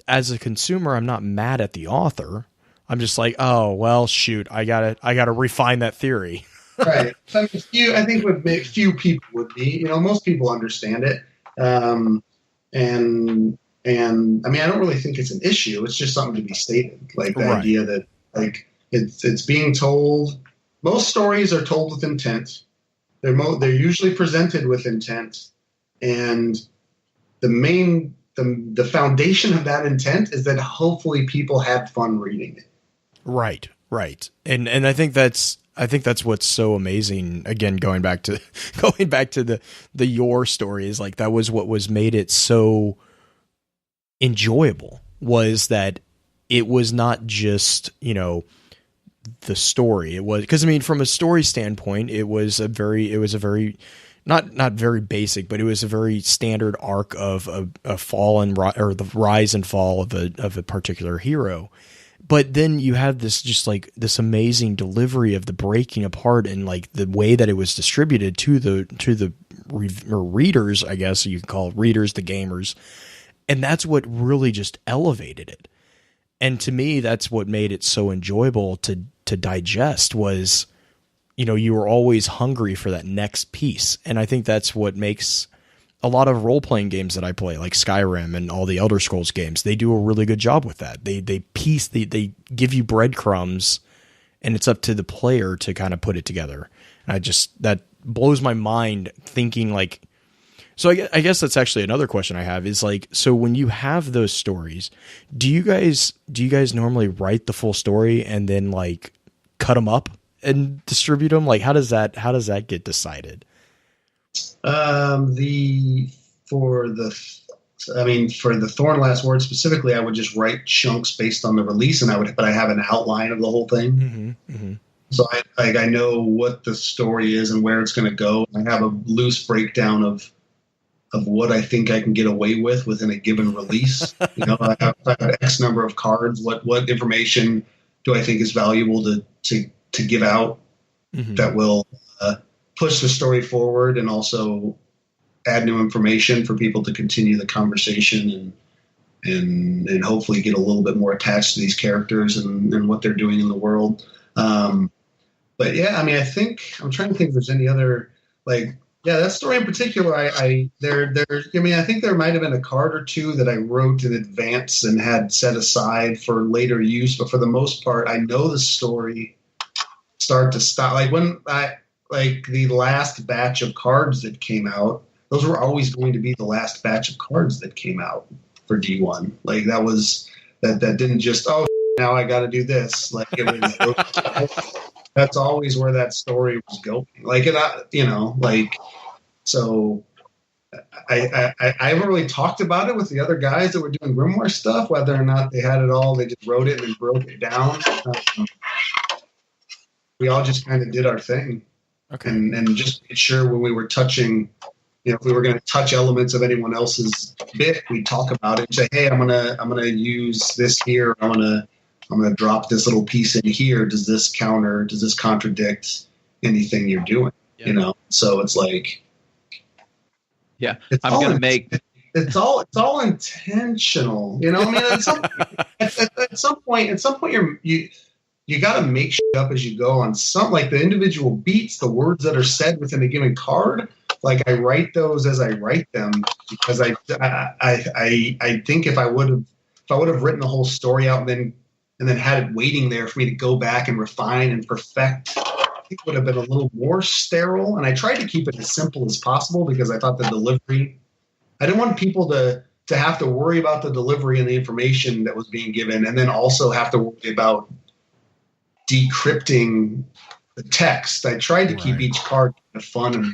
as a consumer, I'm not mad at the author. I'm just like, oh, well, shoot, I gotta refine that theory. Right. I think few people would be, most people understand it. And I mean, I don't really think it's an issue. It's just something to be stated. Like the idea that like it's being told. Most stories are told with intent. They're usually presented with intent, and the foundation of that intent is that hopefully people had fun reading it. Right. And I think that's what's so amazing. Again, going back to the Your story is like, that was what was made it so enjoyable, was that it was not just, the story. It was, because I mean, from a story standpoint, it was a very not very basic, but it was a very standard arc of a fall and or the rise and fall of a particular hero. But then you have this, just like this amazing delivery of the breaking apart and like the way that it was distributed to the readers, I guess you can call it readers, the gamers. And that's what really just elevated it. And to me, that's what made it so enjoyable to digest, was, you were always hungry for that next piece. And I think that's what makes a lot of role-playing games that I play, like Skyrim and all the Elder Scrolls games, they do a really good job with that. They they give you breadcrumbs, and it's up to the player to kind of put it together. And that blows my mind, thinking like, so I guess that's actually another question I have is like, so when you have those stories, do you guys normally write the full story and then like cut them up and distribute them? Like, how does that get decided? For the Thorn Last Word specifically, I would just write chunks based on the release, but I have an outline of the whole thing. Mm-hmm, mm-hmm. So I know what the story is and where it's going to go. I have a loose breakdown of what I think I can get away with within a given release. I have X number of cards. What information do I think is valuable to give out that will push the story forward, and also add new information for people to continue the conversation and hopefully get a little bit more attached to these characters and what they're doing in the world. But yeah, I mean, I'm trying to think if there's any other, like, yeah, that story in particular, I think there might have been a card or two that I wrote in advance and had set aside for later use, but for the most part, I know the story start to stop. Like the last batch of cards that came out, those were always going to be the last batch of cards that came out for D1. Like that didn't just, now I got to do this. Like it was, that's always where that story was going. Like so I haven't really talked about it with the other guys that were doing Grimoire stuff, whether or not they had it all. They just wrote it and broke it down. We all just kind of did our thing. Okay. And just made sure when we were touching, if we were going to touch elements of anyone else's bit, we'd talk about it and say, hey, I'm gonna use this here. I'm gonna drop this little piece in here. Does this contradict anything you're doing? Yeah. So it's like, yeah, it's I'm going to make. It's all intentional. I mean, at some point, you got to make shit up as you go on some, like the individual beats, the words that are said within a given card. Like I write those as I write them, because I think if I would have written the whole story out and then had it waiting there for me to go back and refine and perfect think would have been a little more sterile. And I tried to keep it as simple as possible because I thought the delivery, I didn't want people to have to worry about the delivery and the information that was being given, and then also have to worry about decrypting the text. I tried to keep each card kind of fun and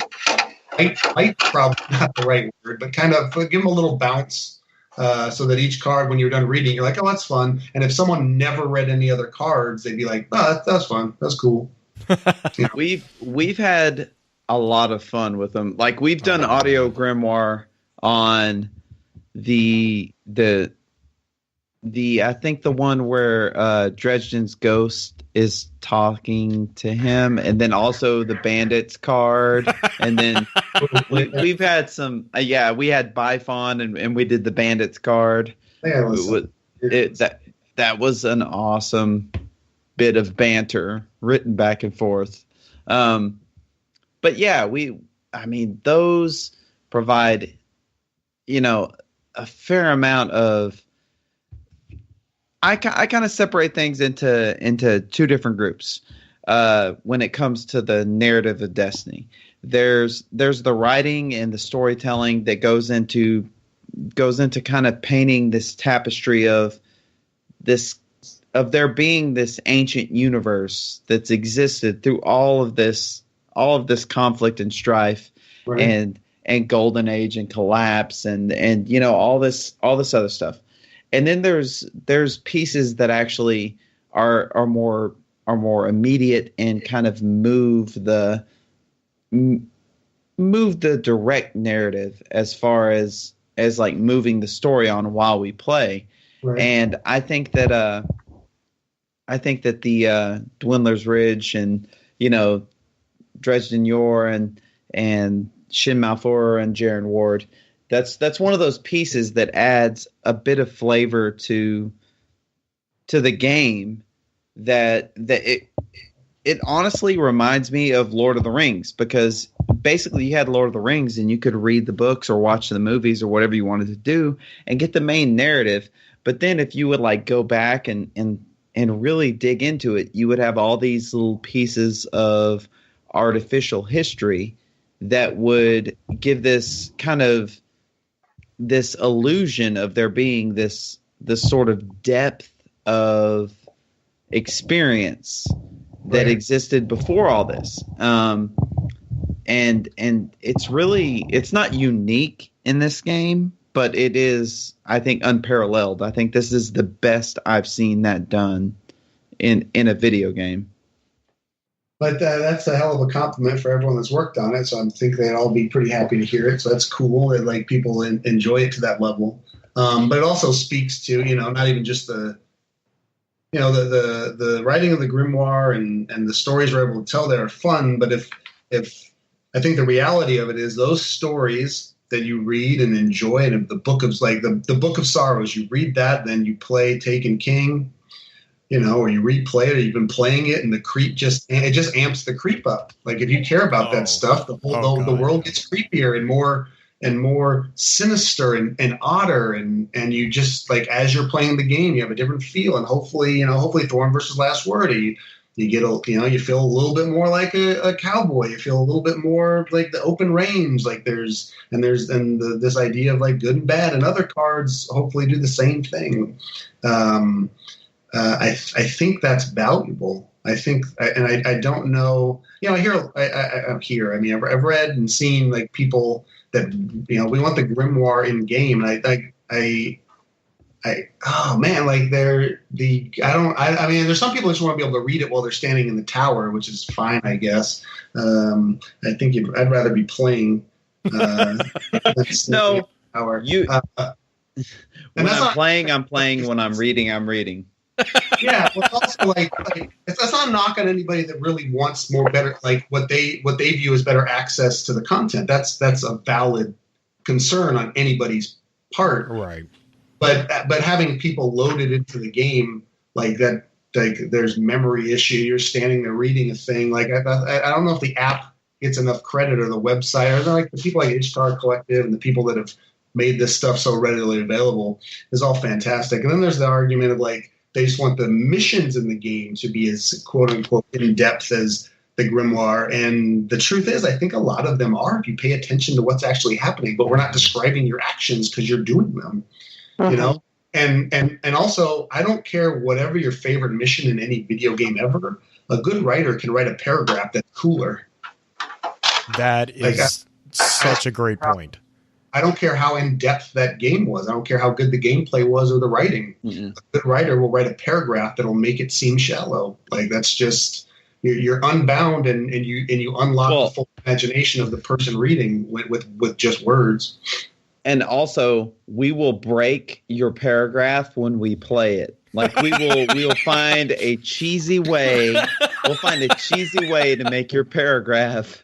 light, probably not the right word, but kind of give them a little bounce so that each card, when you're done reading, you're like, oh, that's fun. And if someone never read any other cards, they'd be like, oh, that's fun. That's cool. You know? We've had a lot of fun with them. Like we've done audio grimoire on the I think the one where Dresden's ghost is talking to him, and then also the bandits card, and then we've had some we had Bifon and we did the bandits card. Yeah, that was an awesome bit of banter written back and forth. But yeah, those provide, a fair amount of. I kind of separate things into two different groups when it comes to the narrative of Destiny. There's the writing and the storytelling that goes into kind of painting this tapestry of there being this ancient universe that's existed through all of this conflict and strife, right, and golden age and collapse and all this other stuff. And then there's pieces that actually are more immediate and kind of move the direct narrative as far as like moving the story on while we play. Right. And I think that the Dwindler's Ridge and Dresden Yor and Shin Malfour and Jaren Ward, that's one of those pieces that adds a bit of flavor to the game that it honestly reminds me of Lord of the Rings, because basically you had Lord of the Rings and you could read the books or watch the movies or whatever you wanted to do and get the main narrative. But then if you would like go back and really dig into it, you would have all these little pieces of artificial history that would give this kind of this illusion of there being this sort of depth of experience that existed before all this. And it's not unique in this game, but it is, I think, unparalleled. I think this is the best I've seen that done in a video game. But that's a hell of a compliment for everyone that's worked on it. So I think they'd all be pretty happy to hear it. So that's cool that like people enjoy it to that level. But it also speaks to, not even just the writing of the grimoire and the stories we're able to tell that are fun. But if I think the reality of it is those stories that you read and enjoy, and the book of the Book of Sorrows, you read that, then you play Taken King, or you replay it, or you've been playing it, and the creep just amps the creep up. Like if you care about that stuff, the world gets creepier and more sinister and odder, and you just like as you're playing the game, you have a different feel, and hopefully Thorn versus Last Word, you get you feel a little bit more like a cowboy, you feel a little bit more like the open range, like there's this idea of like good and bad, and other cards hopefully do the same thing. I think that's valuable. I think, and I don't know. I mean, I've read and seen like people that we want the grimoire in game, and oh man, like I mean, there's some people that just want to be able to read it while they're standing in the tower, which is fine, I guess. I think I'd rather be playing. No, tower. When I'm playing, I'm playing. When I'm reading, I'm reading. Yeah, well, it's also that's not a knock on anybody that really wants better, like what they view as better access to the content. That's a valid concern on anybody's part, right? But having people loaded into the game like that, like there's memory issue. You're standing there reading a thing. Like I don't know if the app gets enough credit, or the website, or like the people like Ishtar Collective and the people that have made this stuff so readily available is all fantastic. And then there's the argument of like, they just want the missions in the game to be as quote unquote in depth as the grimoire. And the truth is, I think a lot of them are, if you pay attention to what's actually happening, but we're not describing your actions because you're doing them, you know? And also, I don't care whatever your favorite mission in any video game ever, a good writer can write a paragraph that's cooler. That is such a great point. I don't care how in-depth that game was. I don't care how good the gameplay was or the writing. A good writer will write a paragraph that'll make it seem shallow. Like, that's just, you're unbound and you unlock the full imagination of the person reading with just words. And also, we will break your paragraph when we play it. Like, we'll find a cheesy way. We'll find a cheesy way to make your paragraph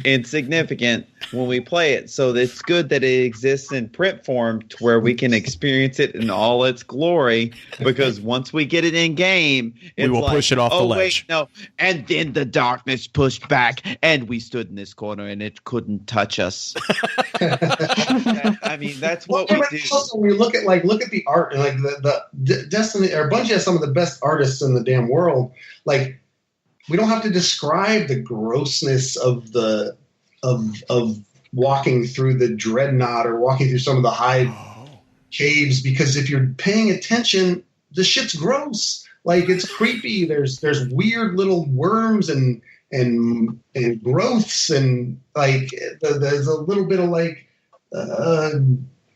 insignificant when we play it. So it's good that it exists in print form to where we can experience it in all its glory, because once we get it in game, we will push it off the ledge. Wait, no. And then the darkness pushed back and we stood in this corner and it couldn't touch us. I mean, that's what we do. Also, when you look at the art, like the Destiny or Bungie has some of the best artists in the damn world. Like, we don't have to describe the grossness of walking through the Dreadnought or walking through some of the high caves, because if you're paying attention, the shit's gross. Like, it's creepy. There's weird little worms and growths, and like there's a little bit of like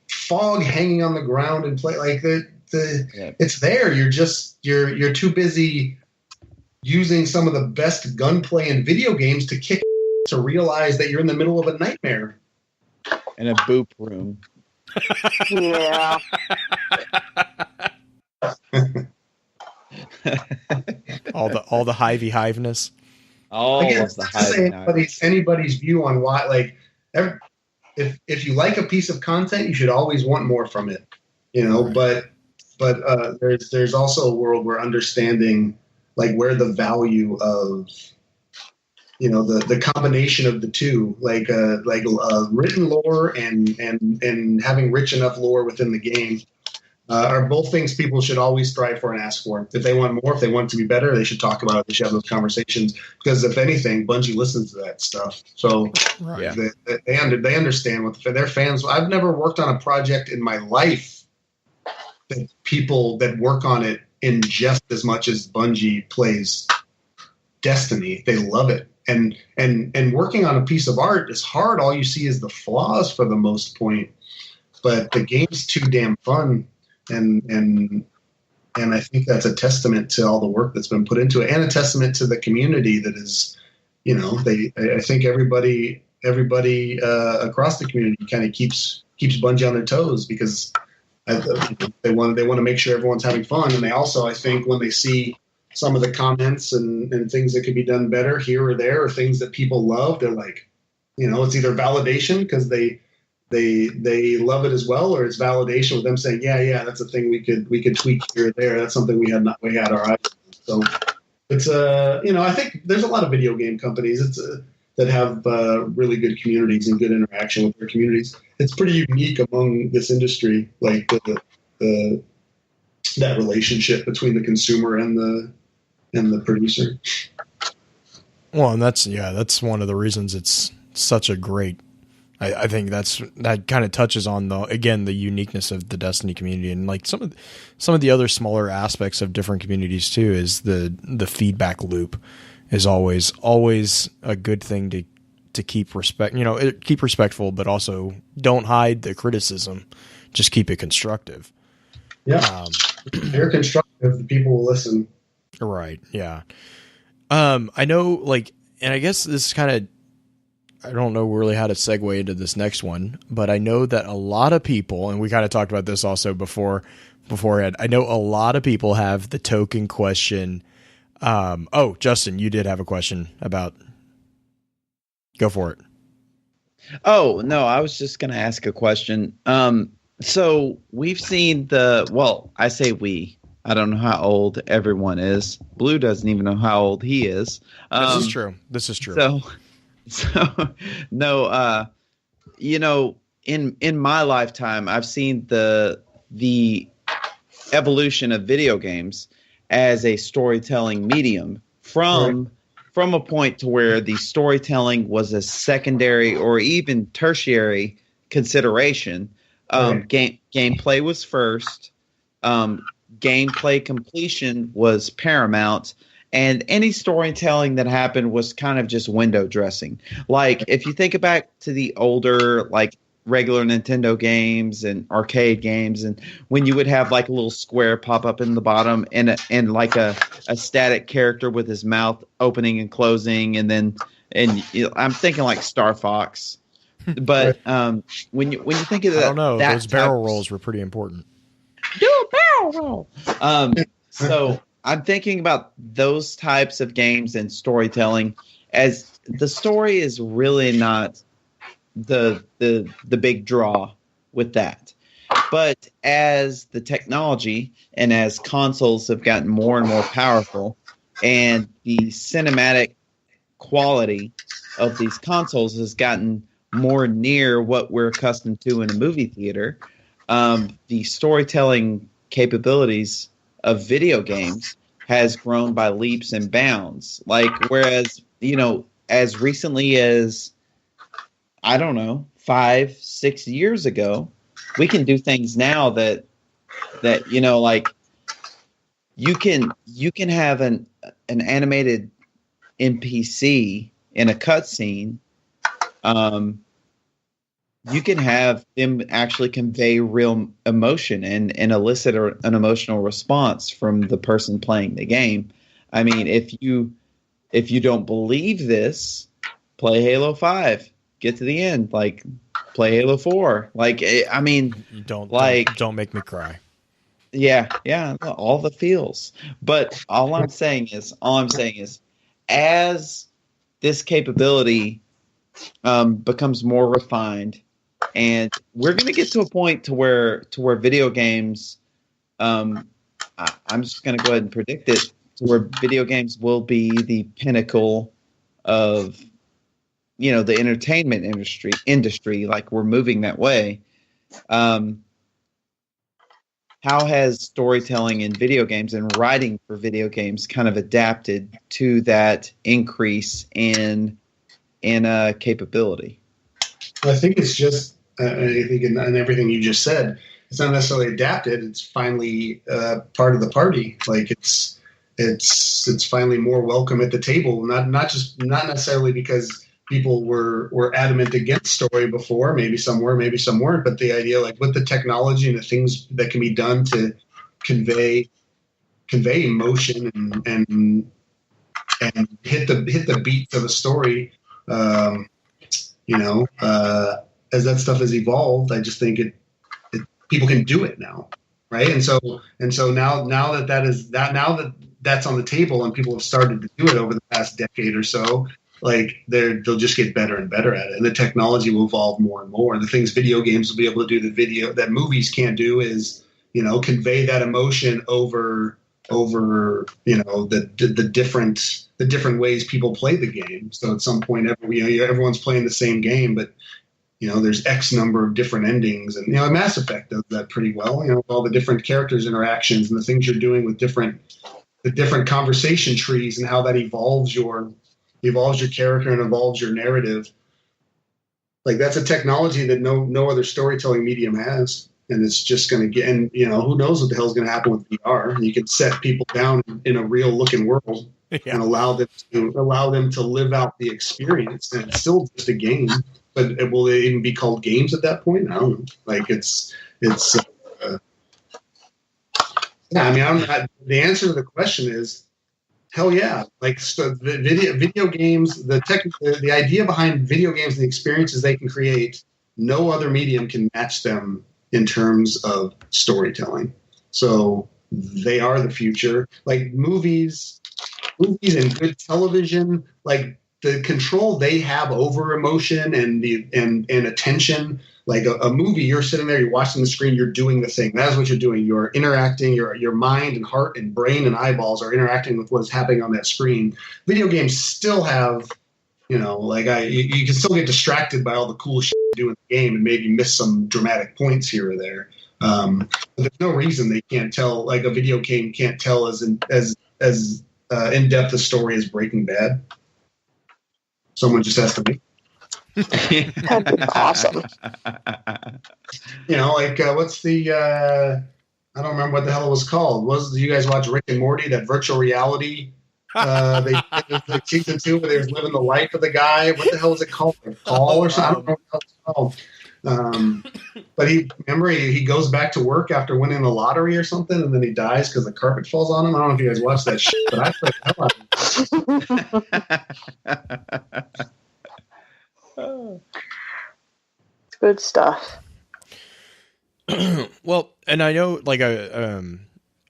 fog hanging on the ground and play like it's there. You're too busy using some of the best gunplay in video games to kick to realize that you're in the middle of a nightmare. In a boop room. Yeah. all the hiveness. All Again, of the hiveness. Anybody's view on why, like, if you like a piece of content, you should always want more from it, you know. Right. But there's also a world where understanding, like, where the value of, you know, the combination of the two, like written lore and having rich enough lore within the game, are both things people should always strive for and ask for. If they want more, if they want it to be better, they should talk about it. They should have those conversations, because if anything, Bungie listens to that stuff. So they understand what their fans. I've never worked on a project in my life that people that work on it ingest as much as Bungie plays Destiny. They love it. And working on a piece of art is hard. All you see is the flaws for the most point, but the game's too damn fun. And I think that's a testament to all the work that's been put into it, and a testament to the community that is, you know, I think everybody across the community kind of keeps Bungie on their toes, because they want to make sure everyone's having fun. And they also, I think, when they see some of the comments and things that could be done better here or there, or things that people love, they're like, you know, it's either validation because they love it as well, or it's validation with them saying, yeah, that's a thing we could tweak here or there. That's something we had our eyes on. So it's you know, I think there's a lot of video game companies that have really good communities and good interaction with their communities. It's pretty unique among this industry, like that relationship between the consumer and the producer. Well, and that's one of the reasons it's such a great. I think that kind of touches on the uniqueness of the Destiny community, and like some of the other smaller aspects of different communities too. Is the feedback loop is always a good thing to keep keep respectful, but also don't hide the criticism. Just keep it constructive. Yeah, they're constructive. The people will listen. Right. Yeah. I know, like, and I guess this is kind of. I don't know really how to segue into this next one, but I know that a lot of people, and we kind of talked about this also beforehand. I know a lot of people have the token question. Justin, you did have a question about. Go for it. Oh, no, I was just going to ask a question. So we've seen I say we. I don't know how old everyone is. Blue doesn't even know how old he is. This is true. So no, you know, in my lifetime, I've seen the evolution of video games as a storytelling medium from from a point to where the storytelling was a secondary or even tertiary consideration. Gameplay was first. Gameplay completion was paramount. And any storytelling that happened was kind of just window dressing. Like, if you think back to the older, like, regular Nintendo games and arcade games, and when you would have, like, a little square pop up in the bottom and like a static character with his mouth opening and closing, and I'm thinking like Star Fox. But when you think of that, I don't know. that Those barrel rolls were pretty important. Do a barrel roll. So I'm thinking about those types of games and storytelling, as the story is really not the big draw with that. But as the technology and as consoles have gotten more and more powerful, and the cinematic quality of these consoles has gotten more near what we're accustomed to in a movie theater, the storytelling capabilities of video games has grown by leaps and bounds. Like, whereas, as recently as, I don't know, 5-6 years ago, we can do things now that like you can have an animated NPC in a cutscene. You can have them actually convey real emotion and elicit an emotional response from the person playing the game. I mean, if you don't believe this, play Halo 5. Get to the end. Like, play Halo 4. Like, I mean, Don't make me cry. Yeah, all the feels. But all I'm saying is, as this capability becomes more refined, and we're going to get to a point to where video games, I'm just going to go ahead and predict it, to where video games will be the pinnacle of, the entertainment industry. Like, we're moving that way. How has storytelling in video games and writing for video games kind of adapted to that increase in capability? I think it's just, I think in everything you just said, it's not necessarily adapted. It's finally part of the party. Like, it's finally more welcome at the table. Not necessarily because people were adamant against story before. Maybe some were, maybe some weren't. But the idea, like, with the technology and the things that can be done to convey emotion and hit the beats of a story, as that stuff has evolved, I just think people can do it now, right? And so now that that's on the table and people have started to do it over the past decade or so, like, they'll just get better and better at it, and the technology will evolve more and more. And the things video games will be able to do that movies can't do is, convey that emotion over the different ways people play the game. So at some point, everyone's playing the same game, but there's X number of different endings, and Mass Effect does that pretty well. All the different characters' interactions and the things you're doing with the different conversation trees and how that evolves your character and evolves your narrative. Like, that's a technology that no other storytelling medium has. And it's just going to get, and who knows what the hell is going to happen with VR. And you can set people down in a real looking world and allow them to live out the experience. And it's still just a game, but will it even be called games at that point? I don't know. Like, the answer to the question is hell yeah. Like, so the video games, the idea behind video games and the experiences they can create, no other medium can match them in terms of storytelling. So they are the future. Like, movies and good television, like, the control they have over emotion and attention. Like, a movie, you're sitting there, you're watching the screen, you're doing the thing. That is what you're doing. You're interacting. Your mind and heart and brain and eyeballs are interacting with what is happening on that screen. Video games still have, you can still get distracted by all the cool shit you do in the game and maybe miss some dramatic points here or there. But there's no reason they can't tell, like, a video game can't tell as in-depth a story as Breaking Bad. Someone just has to make. That'd be awesome. Like what's the? I don't remember what the hell it was called. Do you guys watch Rick and Morty? That virtual reality. They like season 2 where they was living the life of the guy. What the hell is it called? Paul or something? I don't know what the hell it's called. But he goes back to work after winning the lottery or something, and then he dies because the carpet falls on him. I don't know if you guys watch that shit, but I played the hell out of it. It's good stuff. Well, and I know, like, I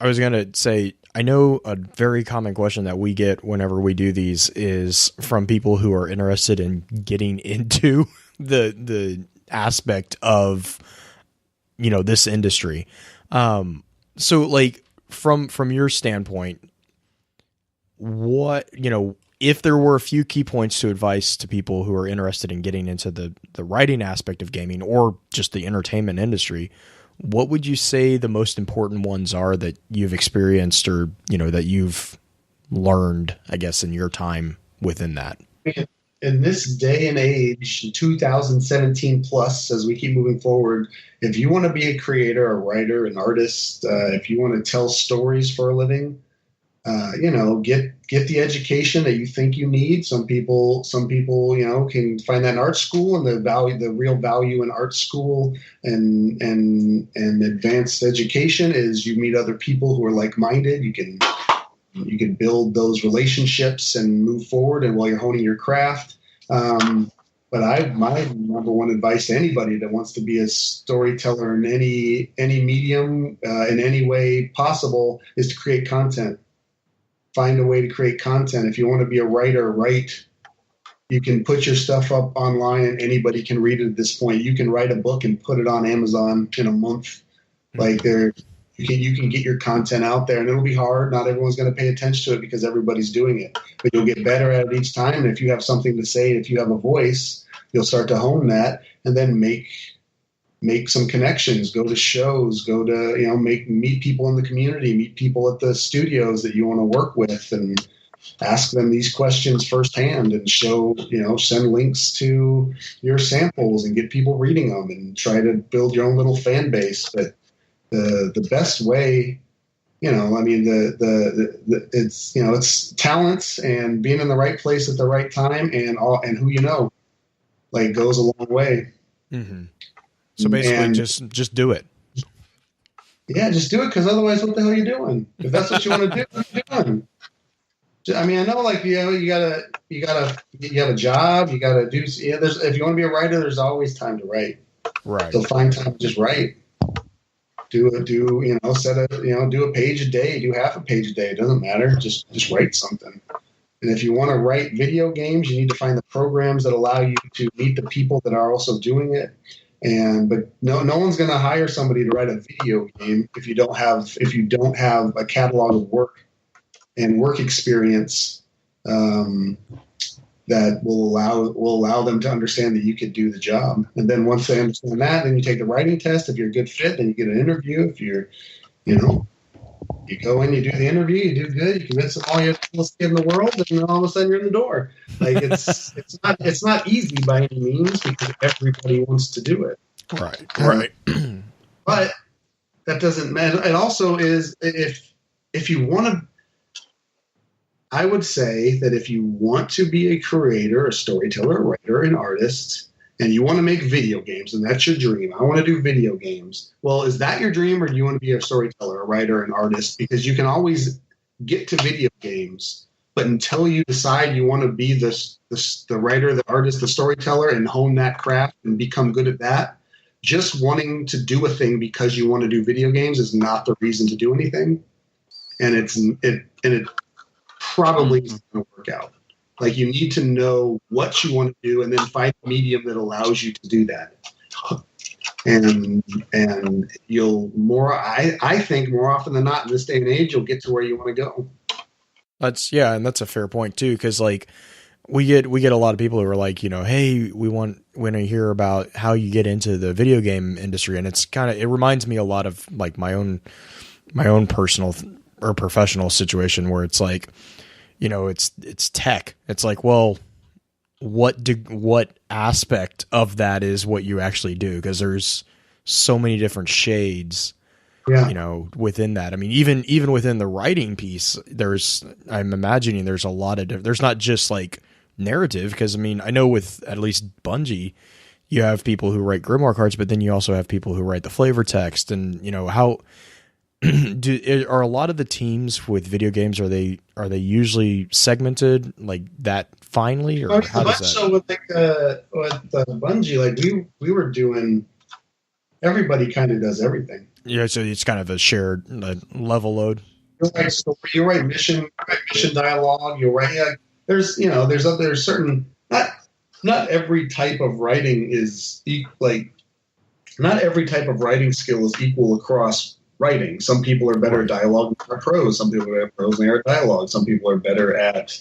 was gonna say, I know a very common question that we get whenever we do these is from people who are interested in getting into the aspect of, this industry. So, like, from your standpoint, what, if there were a few key points to advice to people who are interested in getting into the writing aspect of gaming or just the entertainment industry, what would you say the most important ones are that you've experienced or, that you've learned, I guess, in your time within that? In this day and age, 2017 plus, as we keep moving forward, if you want to be a creator, a writer, an artist, if you want to tell stories for a living, get the education that you think you need. Some people, can find that in art school, and the real value in art school and advanced education is you meet other people who are like-minded. You can build those relationships and move forward, and while you're honing your craft. But my number one advice to anybody that wants to be a storyteller in any medium, in any way possible, is to create content. Find a way to create content. If you want to be a writer, write. You can put your stuff up online and anybody can read it at this point. You can write a book and put it on Amazon in a month. Like you can get your content out there, and it'll be hard. Not everyone's going to pay attention to it because everybody's doing it, but you'll get better at it each time. And if you have something to say, if you have a voice, you'll start to hone that, and then make some connections, go to shows, go to, meet people in the community, meet people at the studios that you want to work with, and ask them these questions firsthand, and send links to your samples and get people reading them, and try to build your own little fan base. But the best way, it's talents and being in the right place at the right time, and who goes a long way. Mm-hmm. So basically, just do it. Yeah, just do it, because otherwise, what the hell are you doing? If that's what you want to do, what are you doing? I mean, I know, you have a job, you gotta do. Yeah, if you want to be a writer, there's always time to write. Right. So find time to just write. Do a page a day, do half a page a day. It doesn't matter. Just write something. And if you want to write video games, you need to find the programs that allow you to meet the people that are also doing it. But no one's going to hire somebody to write a video game if you don't have a catalog of work and work experience that will allow them to understand that you could do the job. And then once they understand that, then you take the writing test. If you're a good fit, then you get an interview. If you're, you go in, you do the interview, you do good, you convince them all you have to in the world, and then all of a sudden you're in the door. Like it's not easy by any means, because everybody wants to do it. Right. But that doesn't matter. It also is, if you want to, I would say that if you want to be a creator, a storyteller, a writer, an artist, and you want to make video games, and that's your dream, I want to do video games. Well, is that your dream, or do you want to be a storyteller, a writer, an artist? Because you can always get to video games, but until you decide you want to be the writer, the artist, the storyteller, and hone that craft and become good at that, just wanting to do a thing because you want to do video games is not the reason to do anything. And it probably isn't going to work out. Like, you need to know what you want to do, and then find a medium that allows you to do that. And I think more often than not in this day and age, you'll get to where you want to go. And that's a fair point too. Cause like we get a lot of people who are like, hey, we want to hear about how you get into the video game industry. And it reminds me a lot of like my own personal or professional situation where it's like, it's tech. It's like, well, what aspect of that is what you actually do, because there's so many different shades, Yeah. you know, within that. I mean, even within the writing piece, I'm imagining there's a lot of there's not just like narrative, because I mean, I know with at least Bungie, you have people who write grimoire cards, but then you also have people who write the flavor text, and you know how are a lot of the teams with video games, are they usually segmented like that finely, or how does that? So with Bungie, like we were doing, everybody kind of does everything. Yeah, so it's kind of a shared level load. You write story, you write mission dialogue. You write there's certain not every type of writing is not every type of writing skill is equal across writing. Some people are better at dialogue than are prose. Some people are at prose than they are at dialogue. Some people are better at,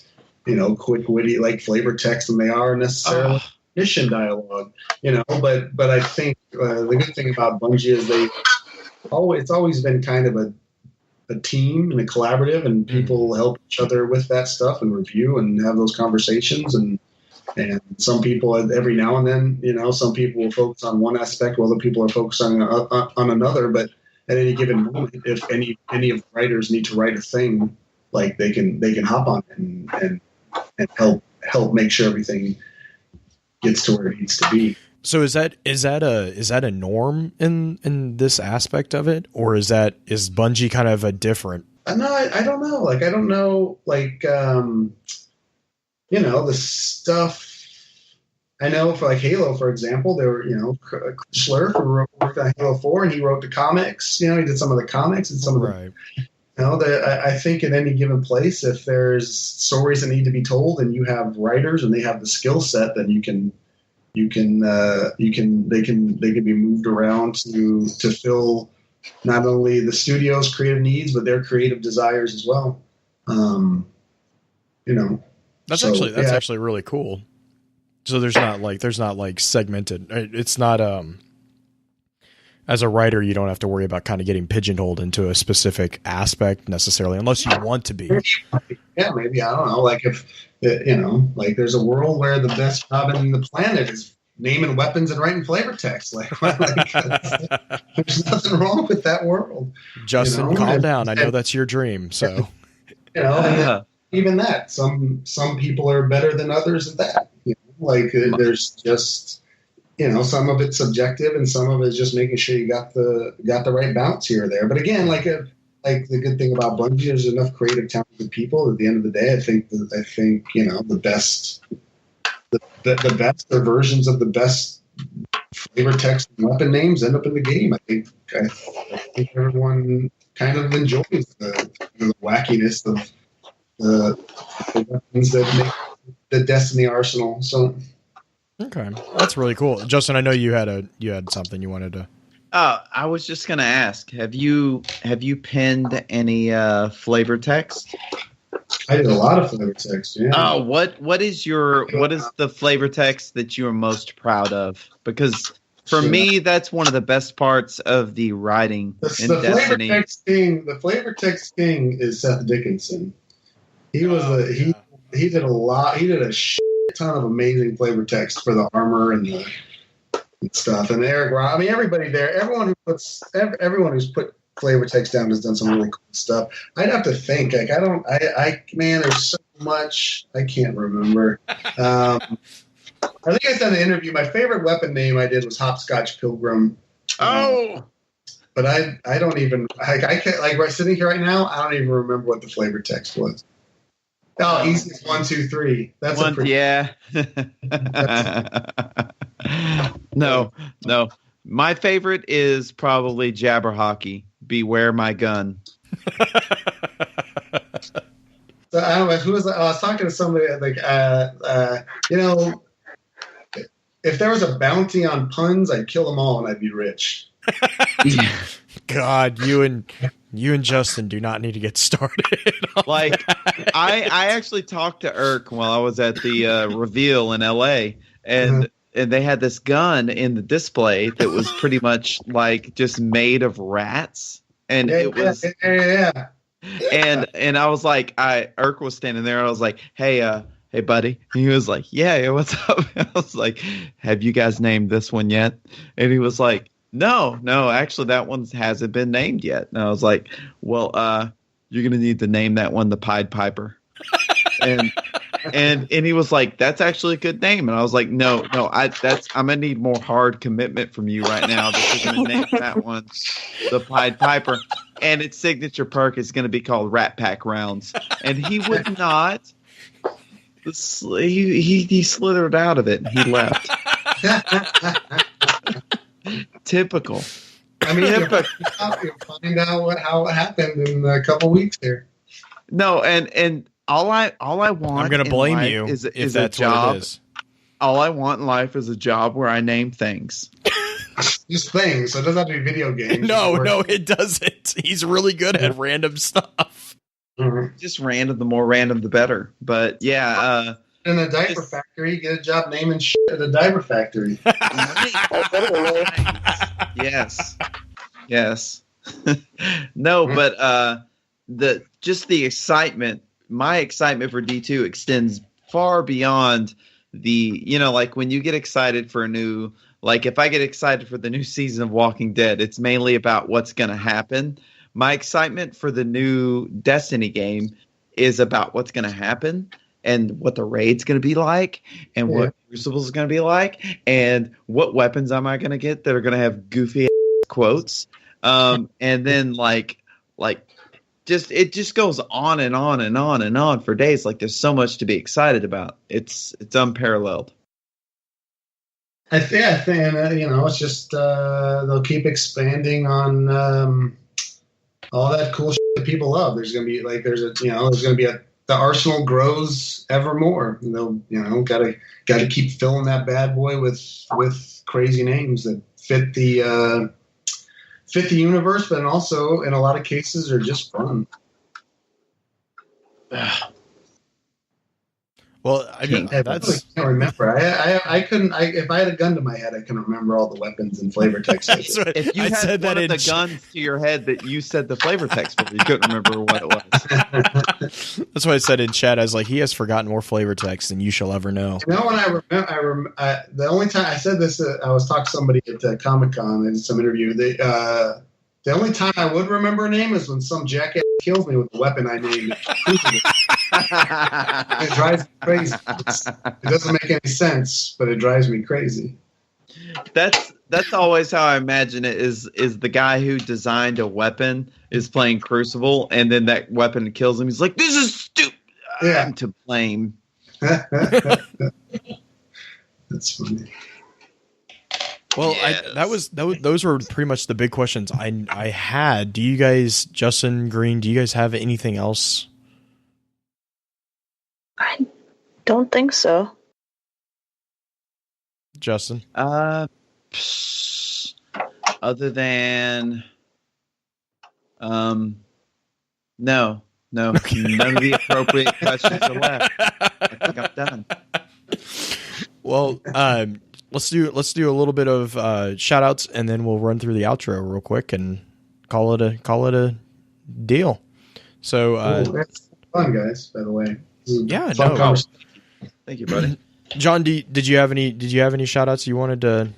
quick, witty, like flavor text than they are necessarily mission dialogue. But I think the good thing about Bungie is it's always been kind of a team and a collaborative, and people help each other with that stuff and review and have those conversations. And some people, every now and then, some people will focus on one aspect while other people are focusing on another. But at any given moment, if any of the writers need to write a thing, like they can hop on and help make sure everything gets to where it needs to be. So is that a norm in this aspect of it, or is Bungie kind of a different? No, I don't know. Like I don't know. Like the stuff. I know for like Halo, for example, there were Chris Schlurf, who worked on Halo 4, and he wrote the comics. He did some of the comics and some of the. I think in any given place, if there's stories that need to be told, and you have writers and they have the skill set, then they can be moved around to fill not only the studio's creative needs but their creative desires as well. That's actually really cool. So there's not like segmented. It's not as a writer, you don't have to worry about kind of getting pigeonholed into a specific aspect necessarily, unless you want to be. Yeah, maybe, I don't know. Like if there's a world where the best job in the planet is naming weapons and writing flavor text. Like there's nothing wrong with that world. Justin, calm down. I know that's your dream. So even that, some people are better than others at that. There's just some of it's subjective and some of it's just making sure you got the right balance here or there. But again, like the good thing about Bungie is enough creative, talented people. At the end of the day, I think the best or versions of the best flavor text and weapon names end up in the game. I think everyone kind of enjoys the wackiness of the weapons that make the Destiny arsenal. So okay, that's really cool. Justin, I know you had something you wanted to. I was just gonna ask, have you penned any flavor text? I did a lot of flavor text. Yeah. What is the flavor text that you are most proud of? Because for me, that's one of the best parts of the writing in Destiny. The flavor text king is Seth Dickinson. He was he did a lot. He did a shit ton of amazing flavor text for the armor and stuff. And Eric, I mean, everybody there, everyone who's put flavor text down has done some really cool stuff. I'd have to think. Like man, there's so much I can't remember. I think I said in the interview, my favorite weapon name I did was Hopscotch Pilgrim. But I don't even I can't, like, right sitting here right now, I don't even remember what the flavor text was. Oh, easiest 1, 2, 3. That's one. Yeah. No. My favorite is probably Jabberhocky. Beware my gun. So I don't know who was. I was talking to somebody like, if there was a bounty on puns, I'd kill them all and I'd be rich. God, you and Justin do not need to get started. Like, I actually talked to Irk while I was at the reveal in LA, and they had this gun in the display that was pretty much like just made of rats, and it was. And I was like, Irk was standing there. And I was like, hey, hey buddy. And he was like, yeah, what's up? I was like, have you guys named this one yet? And he was like, no, actually that one hasn't been named yet. And I was like, well, you're going to need to name that one the Pied Piper. And he was like, that's actually a good name. And I was like, no, I'm going to need more hard commitment from you right now. That you're going to name that one the Pied Piper. And its signature perk is going to be called Rat Pack Rounds. And he would not. He slithered out of it and he left. Typical. I mean, you'll find out how it happened in a couple weeks here. No, and all I want. I'm going to blame you is if a that's job. what it is. All I want in life is a job where I name things. Just things. So it doesn't have to be video games. No, it doesn't. He's really good at random stuff. Mm-hmm. Just random. The more random, the better. But yeah. In a diaper factory, get a job naming shit at a diaper factory. Yes. No, but the excitement. My excitement for D2 extends far beyond like when you get excited for a new. Like if I get excited for the new season of Walking Dead, it's mainly about what's going to happen. My excitement for the new Destiny game is about what's going to happen and what the raid's going to be like and what Crucible is going to be like and what weapons am I going to get that are going to have goofy quotes. And then like it just goes on and on and on and on for days. Like there's so much to be excited about. It's unparalleled. I think, it's just they'll keep expanding on all that cool shit that people love. There's gonna be the arsenal grows ever more. And they'll gotta keep filling that bad boy with crazy names that fit the universe, but also in a lot of cases are just fun. Well, I mean, I really can't remember. I couldn't. If I had a gun to my head, I couldn't remember all the weapons and flavor text. If you had one of the guns to your head that you said the flavor text for, you couldn't remember what it was. That's why I said in chat. I was like, he has forgotten more flavor text than you shall ever know. You know when the only time I said this, I was talking to somebody at Comic-Con in some interview. The only time I would remember a name is when some jackass kills me with the weapon I named. It drives me crazy. It doesn't make any sense, but it drives me crazy. That's always how I imagine it. Is the guy who designed a weapon is playing Crucible, and then that weapon kills him. He's like, "This is stupid. I'm to blame." That's funny. Well, yes. Those were pretty much the big questions I had. Do you guys, Justin, Green, do you guys have anything else? I don't think so. Justin? Other than, no, none of the appropriate questions are left. I think I'm done. Well, let's do a little bit of shout outs and then we'll run through the outro real quick and call it a deal. So, that's fun, guys, by the way. Yeah, no. Thank you, buddy. John, did you have any shout outs you wanted to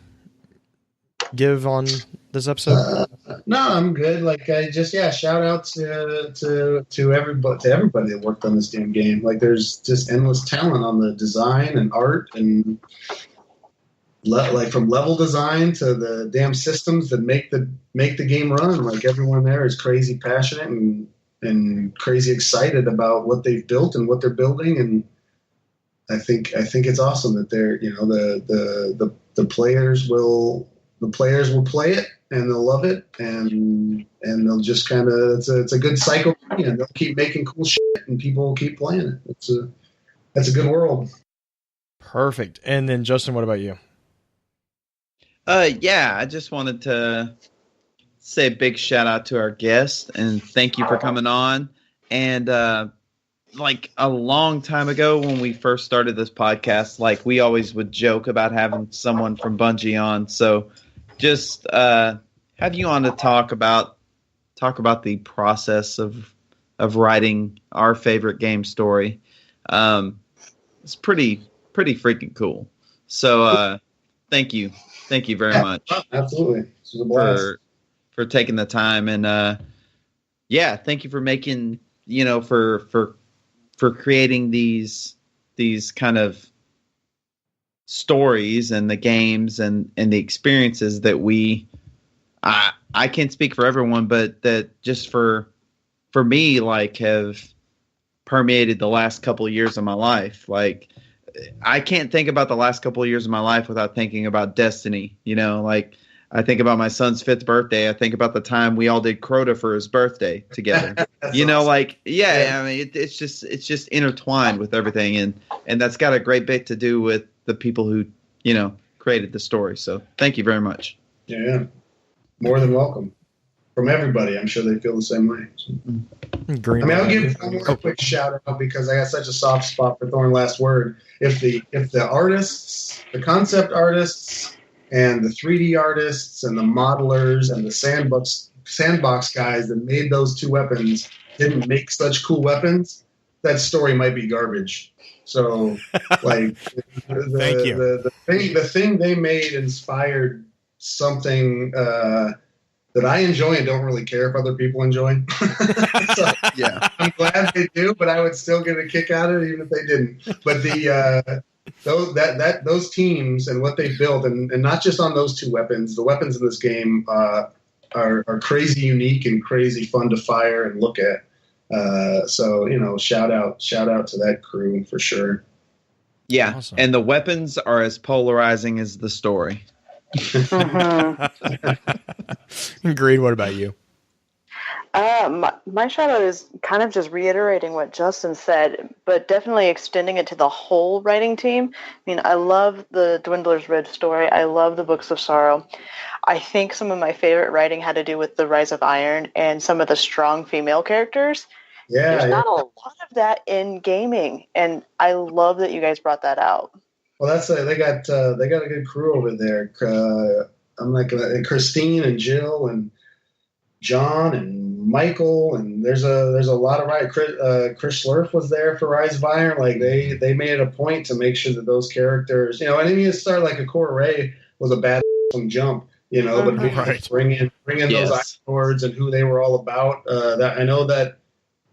give on this episode? No, I'm good. Like I just shout out to everybody that worked on this damn game. Like there's just endless talent on the design and art and like from level design to the damn systems that make the game run. Like everyone there is crazy passionate and crazy excited about what they've built and what they're building, and I think it's awesome that they're the players will play it and they'll love it and they'll just kind of it's a good cycle and they'll keep making cool shit and people will keep playing it. That's a good world. Perfect. And then Justin, what about you? I just wanted to say a big shout out to our guest and thank you for coming on. And like a long time ago when we first started this podcast, like we always would joke about having someone from Bungie on. So just have you on to talk about the process of writing our favorite game story. it's pretty freaking cool. So thank you very much. Absolutely, this was a blast. For taking the time, and thank you for making, for creating these kind of stories and the games and the experiences that I can't speak for everyone, but that just for me, like, have permeated the last couple of years of my life. Like, I can't think about the last couple of years of my life without thinking about Destiny. Like, I think about my son's 5th birthday. I think about the time we all did Crota for his birthday together. Awesome. Like, I mean, it's just intertwined with everything, and that's got a great bit to do with the people who, created the story. So thank you very much. Yeah, more than welcome from everybody. I'm sure they feel the same way. So. I'll give one more quick shout out because I got such a soft spot for Thorn Last Word. If the artists, the concept artists, and the 3D artists, and the modelers, and the sandbox guys that made those 2 weapons didn't make such cool weapons, that story might be garbage. So, like, Thank you. The thing they made inspired something that I enjoy and don't really care if other people enjoy. So, yeah, I'm glad they do, but I would still get a kick out of it even if they didn't. But those teams and what they built, and not just on those 2 weapons, the weapons in this game are crazy unique and crazy fun to fire and look at. So shout out to that crew for sure. Yeah, awesome. And the weapons are as polarizing as the story. Agreed. What about you? My shout out is kind of just reiterating what Justin said, but definitely extending it to the whole writing team. I mean, I love the Dwindler's Ridge story. I love the Books of Sorrow. I think some of my favorite writing had to do with the Rise of Iron and some of the strong female characters. Yeah, there's not a lot of that in gaming, and I love that you guys brought that out. Well, that's they got a good crew over there. I'm like Christine and Jill and John and Michael, and there's a lot of right. Chris Slurf was there for Rise of Iron. Like they made it a point to make sure that those characters, and then you start like a Core Ray was a bad from jump, but bring in those Iron Lords and who they were all about. That I know that.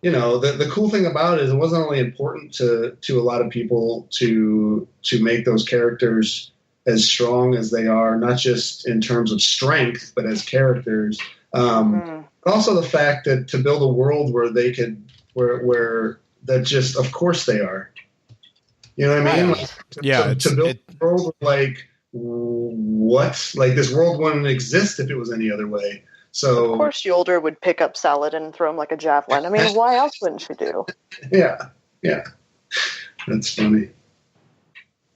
The cool thing about it is it wasn't only important to a lot of people to make those characters as strong as they are, not just in terms of strength, but as characters. But also the fact that to build a world where they could, where that just, of course they are. You know what I mean? Like, to build a world like what? Like this world wouldn't exist if it was any other way. So, of course, Yolder would pick up Salad and throw him like a javelin. I mean, why else wouldn't she do? Yeah, that's funny.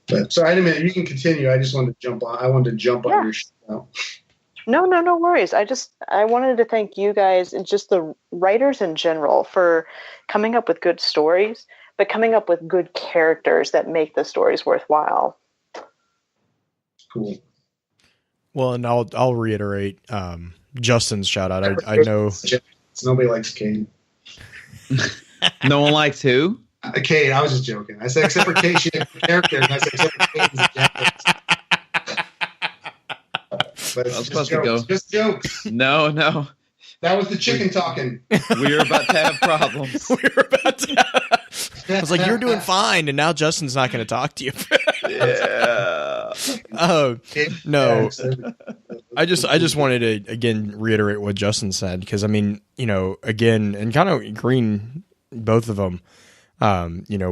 But sorry, I didn't. You can continue. I just wanted to jump on. I wanted to jump on your show. No worries. I wanted to thank you guys and just the writers in general for coming up with good stories, but coming up with good characters that make the stories worthwhile. Cool. Well, and I'll reiterate. Justin's shout out. I know nobody likes Kane. No one likes who? Kane. I was just joking. I said except for Kane, she had a character, and I said except for Kane's But it's just jokes. Just jokes. No. That was the chicken talking. We were about to have problems. I was like, you're doing fine, and now Justin's not going to talk to you. Yeah. No. I just wanted to again reiterate what Justin said, because I mean, again, and kind of agreeing both of them.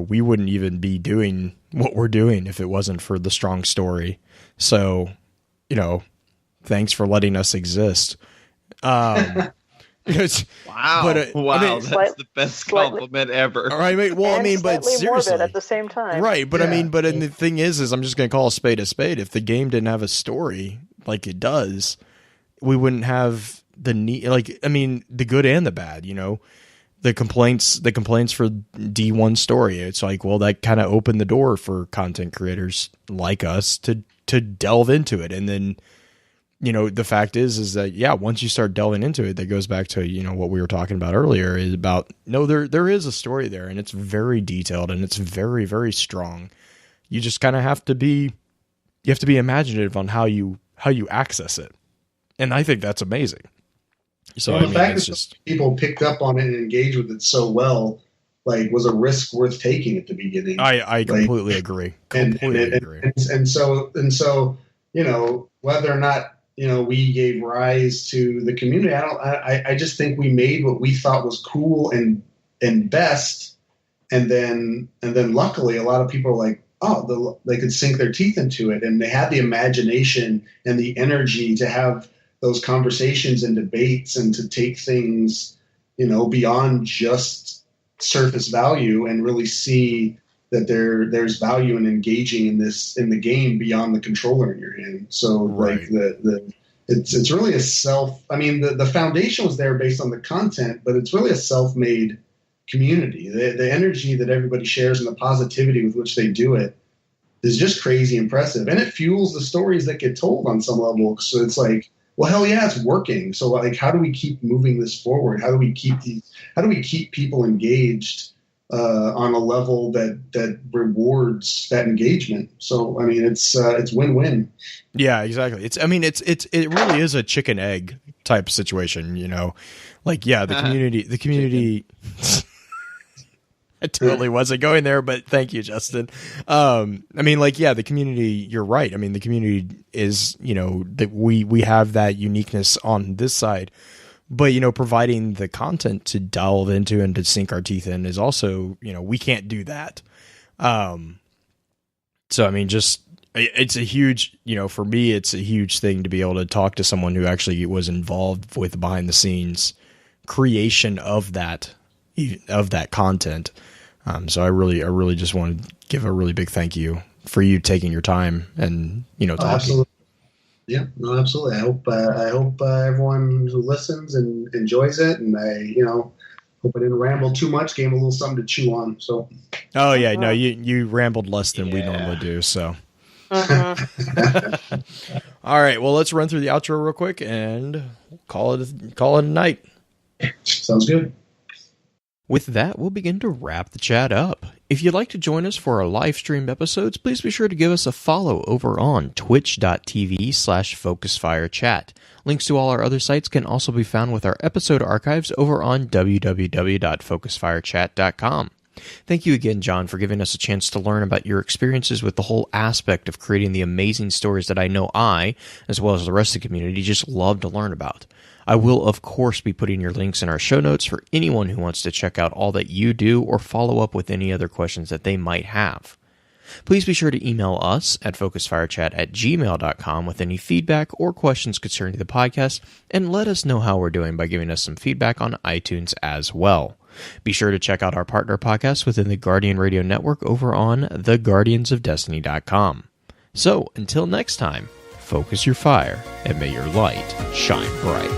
We wouldn't even be doing what we're doing if it wasn't for the strong story. So, thanks for letting us exist. Wow. But, wow. That's the best compliment ever. All right. But seriously. At the same time. Right. But and the thing is I'm just going to call a spade a spade. If the game didn't have a story like it does, we wouldn't have the need, the good and the bad, the complaints for D1 story. It's like, well, that kind of opened the door for content creators like us to delve into it. And then, the fact is that, yeah, once you start delving into it, that goes back to, what we were talking about earlier, is about, no, there is a story there, and it's very detailed, and it's very, very strong. You just kind of have to be imaginative on how you access it. And I think that's amazing. So well, the fact that people picked up on it and engaged with it so well, like, was a risk worth taking at the beginning. I completely agree. And so, whether or not, we gave rise to the community, I just think we made what we thought was cool and best. And then luckily a lot of people are like, they could sink their teeth into it, and they had the imagination and the energy to have those conversations and debates and to take things, beyond just surface value and really see that there's value in engaging in the game beyond the controller in your hand. So right. Like it's really the foundation was there based on the content, but it's really a self-made community. The energy that everybody shares and the positivity with which they do it is just crazy impressive. And it fuels the stories that get told on some level. So it's like, well, hell yeah, it's working. So like, how do we keep moving this forward? How do we keep people engaged on a level that rewards that engagement? So, I mean, it's win-win. Yeah, exactly. It really is a chicken egg type situation, like, yeah, the community, I totally wasn't going there, but thank you, Justin. The community, you're right. I mean, the community is, that we have that uniqueness on this side, but, providing the content to delve into and to sink our teeth in is also, we can't do that. So, I mean, it's a huge, for me, it's a huge thing to be able to talk to someone who actually was involved with behind the scenes creation of that content. So I really just want to give a really big thank you for you taking your time and, talking. Absolutely. Yeah, no, absolutely. I hope everyone who listens and enjoys it, and I, hope I didn't ramble too much, gave them a little something to chew on. So. Oh yeah, no, you rambled less than we normally do. So. All right, well, let's run through the outro real quick and call it a night. Sounds good. With that, we'll begin to wrap the chat up. If you'd like to join us for our live streamed episodes, please be sure to give us a follow over on twitch.tv/FocusFireChat. Links to all our other sites can also be found with our episode archives over on www.focusfirechat.com. Thank you again, Jon, for giving us a chance to learn about your experiences with the whole aspect of creating the amazing stories that I know I, as well as the rest of the community, just love to learn about. I will, of course, be putting your links in our show notes for anyone who wants to check out all that you do or follow up with any other questions that they might have. Please be sure to email us at focusfirechat@gmail.com with any feedback or questions concerning the podcast, and let us know how we're doing by giving us some feedback on iTunes as well. Be sure to check out our partner podcasts within the Guardian Radio Network over on theguardiansofdestiny.com. So, until next time, focus your fire and may your light shine bright.